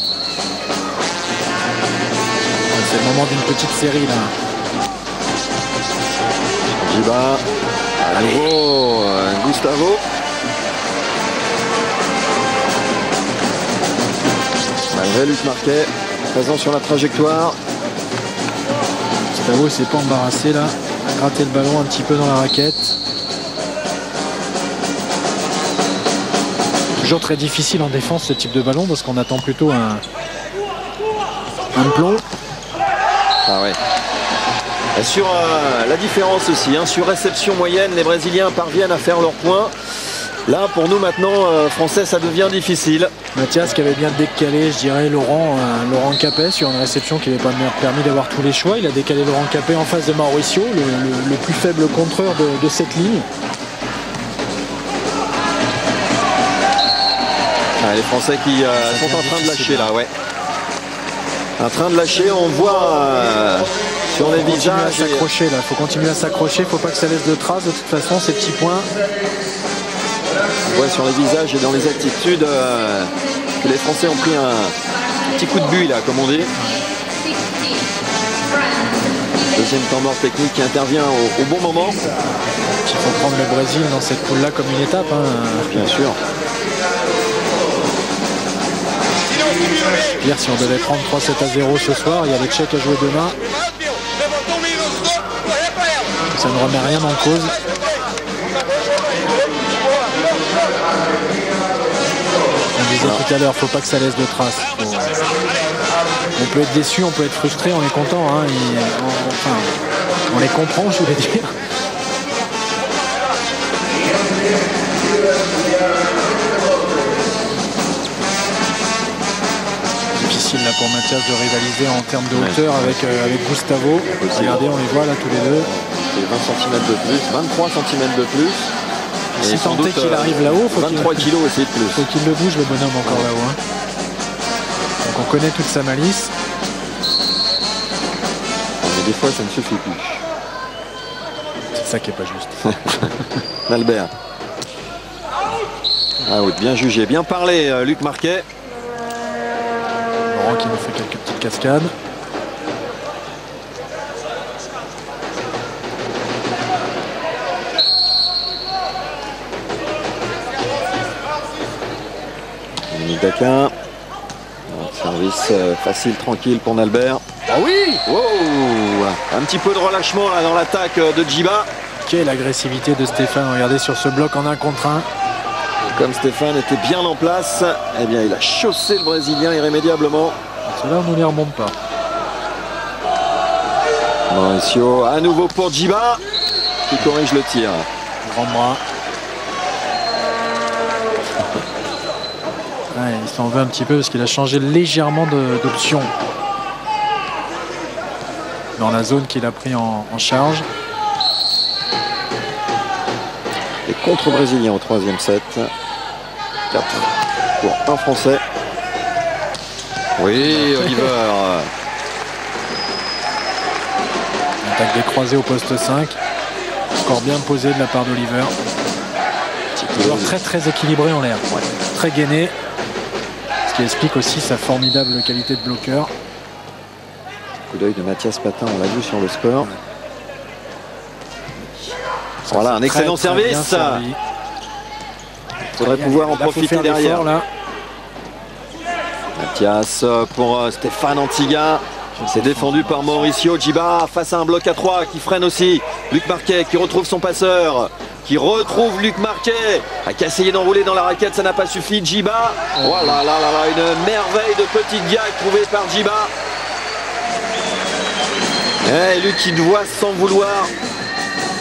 C'est le moment d'une petite série là. Djiba. À nouveau Gustavo. Malgré Luc Marquet, présent sur la trajectoire. Gustavo s'est pas embarrassé là. A gratté le ballon un petit peu dans la raquette. Toujours très difficile en défense ce type de ballon parce qu'on attend plutôt un plomb. Ah ouais. Et sur la différence aussi, hein, sur réception moyenne, les Brésiliens parviennent à faire leur point. Là, pour nous maintenant, Français, ça devient difficile. Mathias qui avait bien décalé, je dirais, Laurent Capet sur une réception qui n'avait pas permis d'avoir tous les choix. Il a décalé Laurent Capet en face de Mauricio, le plus faible contreur de cette ligne. Ah, les Français qui sont en train de lâcher là, ouais. En train de lâcher, on voit sur les Continuer à visages. s'accrocher là, faut continuer à s'accrocher, faut pas que ça laisse de traces. De toute façon, ces petits points. On voit sur les visages et dans les attitudes que les Français ont pris un petit coup de buis là, comme on dit. Deuxième temps mort technique qui intervient au bon moment. Il faut prendre le Brésil dans cette poule là comme une étape. Bien sûr. Pire, si on devait prendre 3-7-0 ce soir, il y a les Tchèques à jouer demain. Ça ne remet rien en cause. On disait tout à l'heure, faut pas que ça laisse de traces. On peut être déçu, on peut être frustré, on est content. On les comprend, je voulais dire. Difficile là pour Mathias de rivaliser en termes de hauteur avec Gustavo. Regardez, on les voit là tous les deux. Et 20 cm de plus, 23 cm de plus. Et si tant est qu'il arrive là-haut, 23 kg aussi de plus. Faut qu'il le bouge le bonhomme encore là-haut. Donc on connaît toute sa malice. Mais des fois ça ne suffit plus. C'est ça qui est pas juste. Albert. Out, bien jugé, bien parlé Luc Marquet. Laurent qui nous fait quelques petites cascades. Daquin. Service facile, tranquille pour Nalbert. Ah oui! Wow! Un petit peu de relâchement là, dans l'attaque de Djiba. Quelle agressivité de Stéphane. Regardez sur ce bloc en 1 contre 1. Comme Stéphane était bien en place, eh bien il a chaussé le Brésilien irrémédiablement. Cela on ne les remonte pas. Mauricio à nouveau pour Djiba qui corrige le tir. Grand bras. Ouais, il s'en veut un petit peu parce qu'il a changé légèrement d'option dans la zone qu'il a pris en charge. Et contre-brésilien au 3e set. 4 pour un Français. Oui, Oliver. Attaque des croisés au poste 5. Encore bien posé de la part d'Oliver. Joueur très très équilibré en l'air. Ouais. Très gainé. Ce qui explique aussi sa formidable qualité de bloqueur. Coup d'œil de Mathias Patin, on l'a vu sur le score. Voilà, un excellent service. Il faudrait pouvoir en profiter derrière. Là. Mathias pour Stéphane Antiga. C'est défendu par Mauricio. Djiba face à un bloc à 3 qui freine aussi. Luc Marquet qui retrouve son passeur. Qui retrouve Luc Marquet. Qui a essayé d'enrouler dans la raquette, ça n'a pas suffi. Djiba. Voilà, là, une merveille de petite gag trouvée par Djiba. Et Luc qui doit s'en vouloir.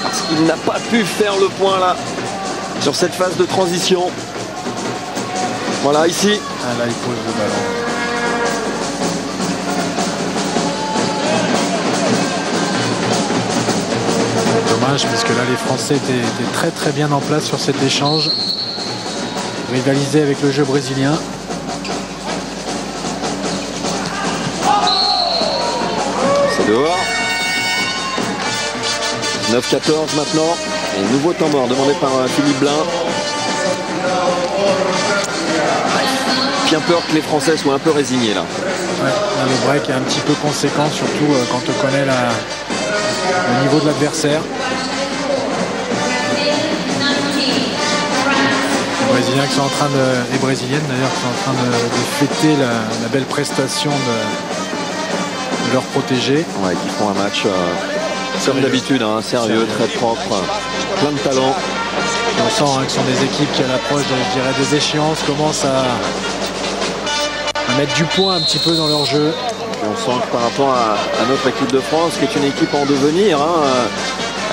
Parce qu'il n'a pas pu faire le point là. Sur cette phase de transition. Voilà, ici. Ah là, il pose le ballon. Dommage, parce que là, les Français étaient très très bien en place sur cet échange. Rivaliser avec le jeu brésilien. C'est dehors. 9-14 maintenant. Et nouveau temps mort demandé par Philippe Blain. Bien peur que les Français soient un peu résignés là. Ouais, le break est un petit peu conséquent, surtout quand on connaît le niveau de l'adversaire. Les Brésiliens qui sont en train les Brésiliennes d'ailleurs qui sont en train de fêter la belle prestation de leur protégé. Ouais, qui font un match comme d'habitude, sérieux, très propre, plein de talent. Et on sent que ce sont des équipes qui à l'approche des échéances commencent à mettre du poids un petit peu dans leur jeu. Et on sent que par rapport à notre équipe de France, qui est une équipe en devenir,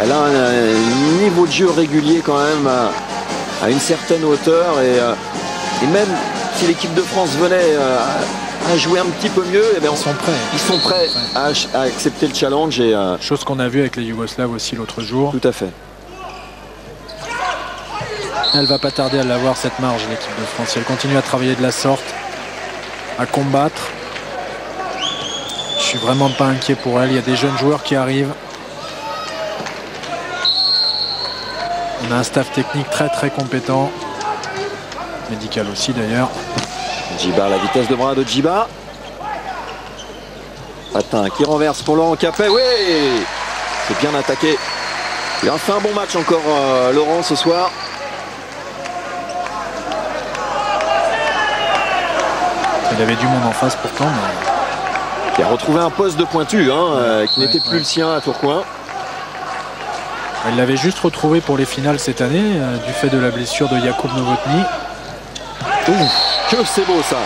elle a un niveau de jeu régulier quand même à une certaine hauteur. Et même si l'équipe de France venait à jouer un petit peu mieux, eh bien, ils sont prêts à accepter le challenge. Chose qu'on a vu avec les Yougoslaves aussi l'autre jour. Tout à fait. Elle va pas tarder à l'avoir cette marge, l'équipe de France. Si elle continue à travailler de la sorte, à combattre. suis vraiment pas inquiet pour elle. Il y a des jeunes joueurs qui arrivent. On a un staff technique très très compétent. Médical aussi d'ailleurs. Djiba, la vitesse de bras de Djiba. Patin qui renverse pour Laurent Capet. Oui, c'est bien attaqué. Il a fait un bon match encore Laurent ce soir. Il avait du monde en face pourtant. Mais... Qui a retrouvé un poste de pointu qui n'était plus le sien à Tourcoing. Il l'avait juste retrouvé pour les finales cette année du fait de la blessure de Jakub Nowotny. Que c'est beau ça.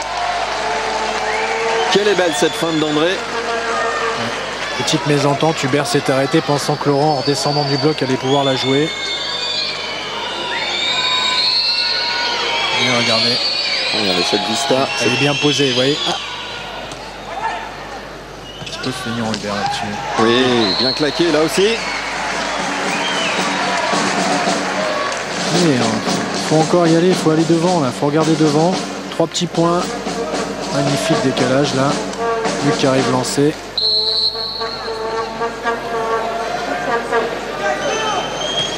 Quelle est belle cette feinte d'André. Petite mésentente, Hubert s'est arrêté pensant que Laurent en redescendant du bloc allait pouvoir la jouer. Et regardez. Regardez cette vista. Elle est bien posée, vous voyez. Un petit peu feignant Hubert là-dessus. Oui, bien claqué là aussi. Il faut encore y aller, il faut aller devant là, il faut regarder devant. 3 petits points. Magnifique décalage là. Luc qui arrive lancé.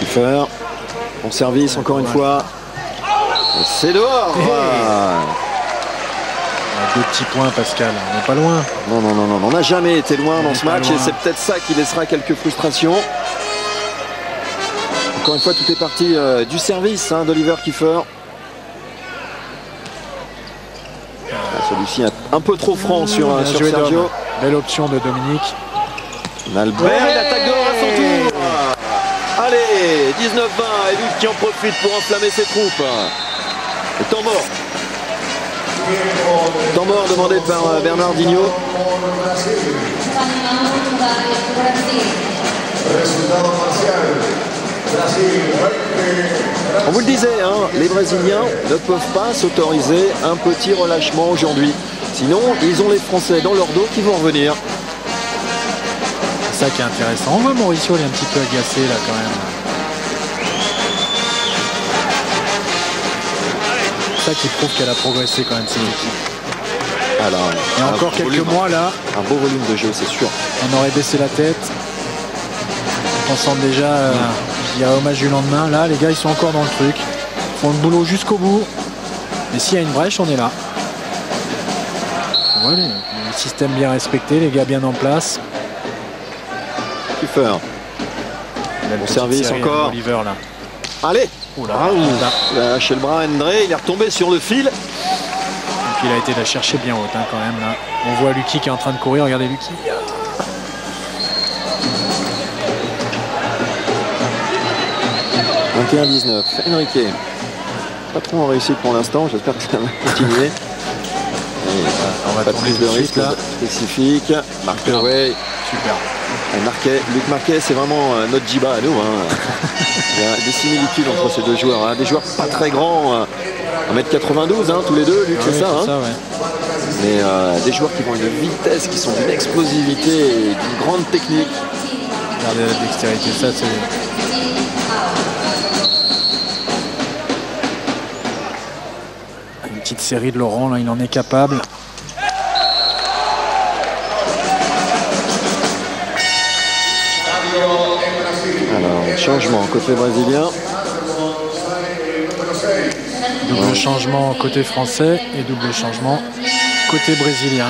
Kiefer. Bon service encore une fois. C'est dehors. Deux petits points Pascal, on n'est pas loin. Non, on n'a jamais été loin dans ce match et c'est peut-être ça qui laissera quelques frustrations. Encore une fois, tout est parti du service d'Oliver Kiefer. Celui-ci un peu trop franc sur Sergio. Belle option de Dominique. Albert, il attaque dehors à son tour. Allez, 19-20 et Luc qui en profite pour enflammer ses troupes. Et temps mort. Temps mort demandé par Bernardinho. On vous le disait, les Brésiliens ne peuvent pas s'autoriser un petit relâchement aujourd'hui. Sinon, ils ont les Français dans leur dos qui vont revenir. C'est ça qui est intéressant. On voit Mauricio, il est un petit peu agacé là quand même. C'est ça qui prouve qu'elle a progressé quand même cette équipe. Alors, il y a encore quelques mois là. Un beau volume de jeu, c'est sûr. On aurait baissé la tête. On sent déjà, je dirais, hommage du lendemain. Là, les gars, ils sont encore dans le truc. Ils font le boulot jusqu'au bout. Et s'il y a une brèche, on est là. Voilà, le système bien respecté, les gars bien en place. Kiefer. Bon service encore. Oliver, là. Allez. Oula, il a lâché le bras à André, il est retombé sur le fil. Et puis il a été la chercher bien haute quand même là. On voit Lucky qui est en train de courir, regardez Lucky. 21-19, Enrique. Pas trop en réussite pour l'instant, j'espère que ça va continuer. On va pas de prise de risque là. Spécifique. Marquet, super. Luc Marquet, c'est vraiment notre Djiba à nous. Il y a des similitudes entre ces deux joueurs. Des joueurs pas très grands, 1m92 tous les deux, Luc, c'est ça. Mais des joueurs qui vont à une vitesse, qui sont d'une explosivité et d'une grande technique. Regardez la dextérité, ça c'est... Une petite série de Laurent, là, il en est capable. Alors, changement côté brésilien. Double changement côté français et double changement côté brésilien.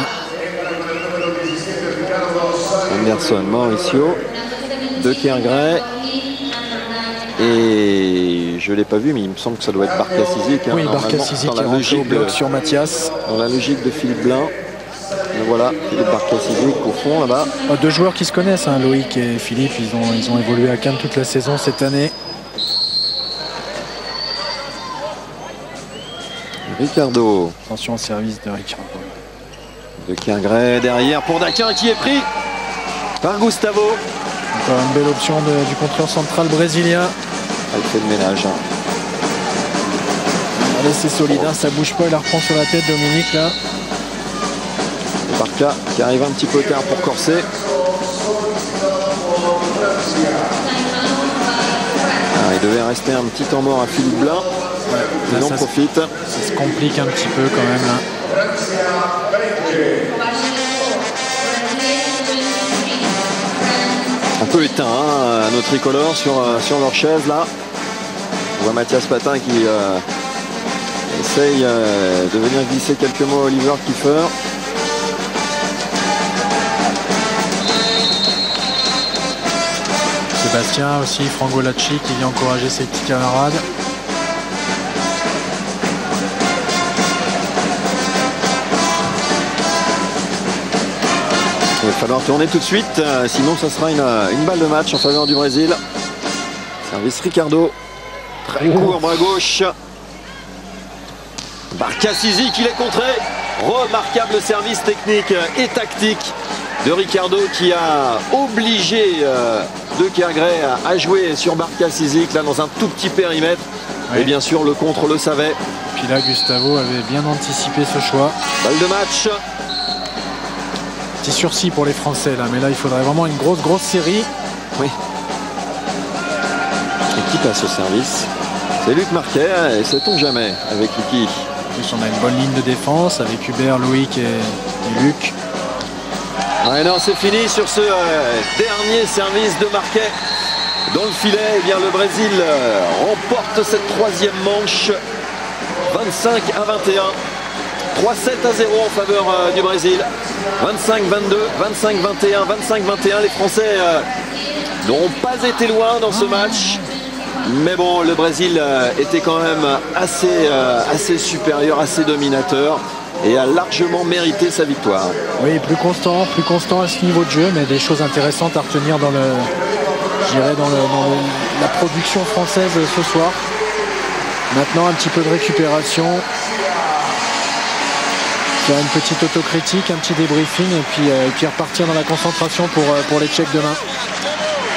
Anderson, Mauricio, De Kergray. Et je ne l'ai pas vu, mais il me semble que ça doit être Barca Sizik. Oui, Barca Sizik qui est rentré au bloc sur Mathias. Dans la logique de Philippe Blin. Et voilà, Philippe Barca Sizik au fond là-bas. Deux joueurs qui se connaissent, Loïc et Philippe, ils ont évolué à Cannes toute la saison cette année. Ricardo. Attention au service de Ricardo. De Kergray derrière pour Daquin qui est pris par Gustavo. Encore une belle option du contreur central brésilien. Elle fait le ménage. Allez, c'est solide, ça bouge pas, il la reprend sur la tête, Dominique là. Barca qui arrive un petit peu tard pour corser. Il devait rester un petit temps mort à Philippe Blin. Il en profite. Ça se complique un petit peu quand même là. peu éteint hein, nos tricolores sur leur chaise là. On voit Mathias Patin qui essaye de venir glisser quelques mots à Oliver Kiefer. Sébastien aussi, Frangolacci qui vient encourager ses petits camarades. Il va falloir tourner tout de suite, sinon ça sera une balle de match en faveur du Brésil. Service Ricardo. Très court, bras gauche. Barcasizi qui l'est contré. Remarquable service technique et tactique de Ricardo qui a obligé De Kergray à jouer sur Barcasizi là dans un tout petit périmètre. Oui. Et bien sûr le contre le savait. Puis là Gustavo avait bien anticipé ce choix. Balle de match. Petit sursis pour les Français là, mais là il faudrait vraiment une grosse série. Oui. Et qui passe au service? C'est Luc Marquet, et sait-on jamais avec Lucky. En plus, on a une bonne ligne de défense avec Hubert, Loïc et Luc. Ouais, non, c'est fini sur ce dernier service de Marquet dans le filet. Eh bien, le Brésil remporte cette troisième manche 25 à 21. 3-7 à 0 en faveur du Brésil. 25-22, 25-21, 25-21. Les Français n'ont pas été loin dans ce match. Mais bon, le Brésil était quand même assez supérieur, assez dominateur et a largement mérité sa victoire. Oui, plus constant à ce niveau de jeu, mais des choses intéressantes à retenir dans la production française ce soir. Maintenant, un petit peu de récupération. Faire une petite autocritique, un petit débriefing et puis repartir dans la concentration pour les Tchèques demain.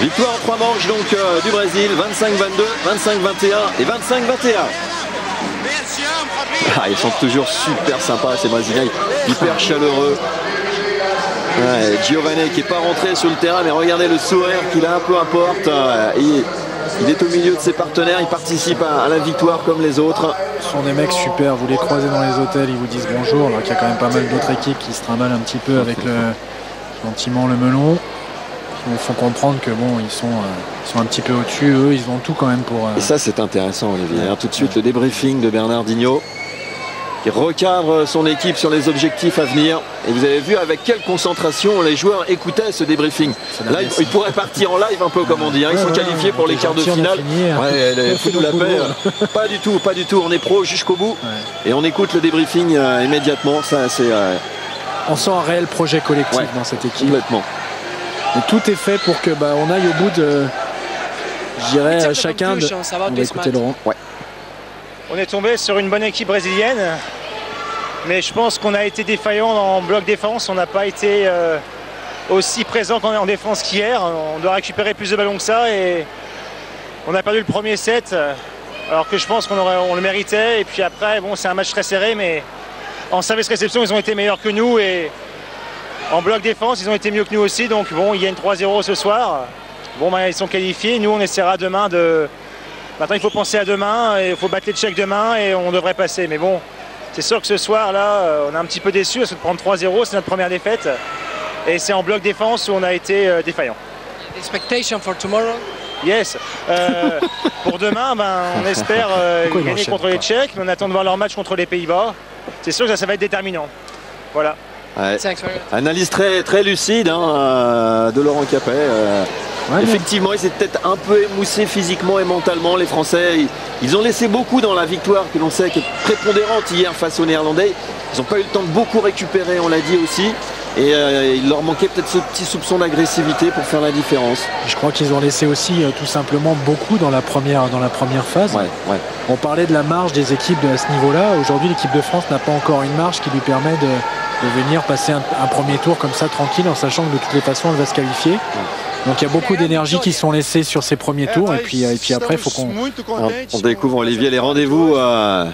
Victoire en 3 manches donc du Brésil, 25-22, 25-21 et 25-21. Ah, ils sont toujours super sympas ces Brésiliens, hyper chaleureux. Ouais, Giovanni qui n'est pas rentré sur le terrain, mais regardez le sourire qu'il a, peu importe. Il est au milieu de ses partenaires, il participe à la victoire comme les autres. Ce sont des mecs super, vous les croisez dans les hôtels, ils vous disent bonjour, alors qu'il y a quand même pas mal d'autres équipes qui se trimballent un petit peu avec gentiment le melon. Ils nous font comprendre que bon, ils sont un petit peu au-dessus, eux, ils ont tout quand même pour... Et ça c'est intéressant Olivier, tout de suite le débriefing de Bernardinho qui recadre son équipe sur les objectifs à venir. Et vous avez vu avec quelle concentration les joueurs écoutaient ce débriefing. Là, ils pourraient partir en live un peu comme on dit. Ils sont qualifiés pour les quarts de finale. Fous-nous la paix. Pas du tout. On est pro jusqu'au bout. Et on écoute le débriefing immédiatement. Ça, c'est, on sent un réel projet collectif dans cette équipe. Complètement. Et tout est fait pour que on aille au bout de, je dirais, chacun de... On va écouter Laurent. Ouais. On est tombé sur une bonne équipe brésilienne, mais je pense qu'on a été défaillant en bloc défense. On n'a pas été aussi présent qu'en défense qu'hier. On doit récupérer plus de ballons que ça et on a perdu le premier set, alors que je pense qu'on le méritait. Et puis après, bon, c'est un match très serré, mais en service réception, ils ont été meilleurs que nous et en bloc défense, ils ont été mieux que nous aussi. Donc bon, ils gagnent 3-0 ce soir. Bon, ils sont qualifiés. Nous, on essaiera demain de... Maintenant, il faut penser à demain, il faut battre les Tchèques demain et on devrait passer. Mais bon, c'est sûr que ce soir-là, on est un petit peu déçus parce que de prendre 3-0, c'est notre première défaite. Et c'est en bloc défense où on a été défaillant. Expectation for tomorrow? Yes. Pour demain, on espère gagner contre les Tchèques, mais on attend de voir leur match contre les Pays-Bas. C'est sûr que ça va être déterminant. Voilà. Ouais. Analyse très lucide de Laurent Capet. Effectivement, ils étaient peut-être un peu émoussés physiquement et mentalement. Les Français, ils ont laissé beaucoup dans la victoire que l'on sait qui est prépondérante hier face aux Néerlandais. Ils n'ont pas eu le temps de beaucoup récupérer, on l'a dit aussi. Et il leur manquait peut-être ce petit soupçon d'agressivité pour faire la différence. Je crois qu'ils ont laissé aussi tout simplement beaucoup dans la première phase. Ouais. On parlait de la marge des équipes à ce niveau-là. Aujourd'hui, l'équipe de France n'a pas encore une marge qui lui permet de venir passer un premier tour comme ça tranquille en sachant que de toutes les façons elle va se qualifier. Donc il y a beaucoup d'énergie qui sont laissées sur ces premiers tours et puis après il faut qu'on... On découvre Olivier les rendez-vous à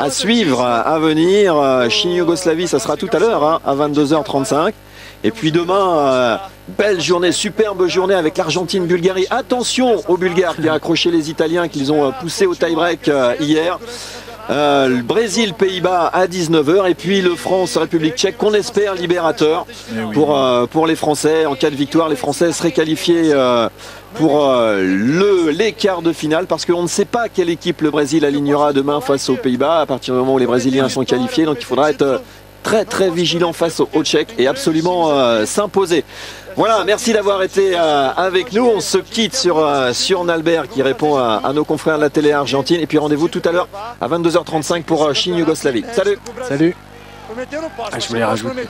suivre, à venir. Chine-Yougoslavie, ça sera tout à l'heure à 22h35. Et puis demain, belle journée, superbe journée avec l'Argentine-Bulgarie. Attention aux Bulgares qui ont accroché les Italiens qu'ils ont poussé au tie-break hier. Le Brésil, Pays-Bas à 19 h et puis le France-République tchèque qu'on espère libérateur pour les Français. En cas de victoire, les Français seraient qualifiés pour les quarts de finale parce qu'on ne sait pas quelle équipe le Brésil alignera demain face aux Pays-Bas à partir du moment où les Brésiliens sont qualifiés. Donc il faudra être très vigilant face aux Tchèques et absolument s'imposer. Voilà, merci d'avoir été avec nous. On se quitte sur Nalbert qui répond à nos confrères de la télé argentine. Et puis rendez-vous tout à l'heure à 22 h 35 pour Chine-Yougoslavie. Salut. Salut. Je voulais rajouter.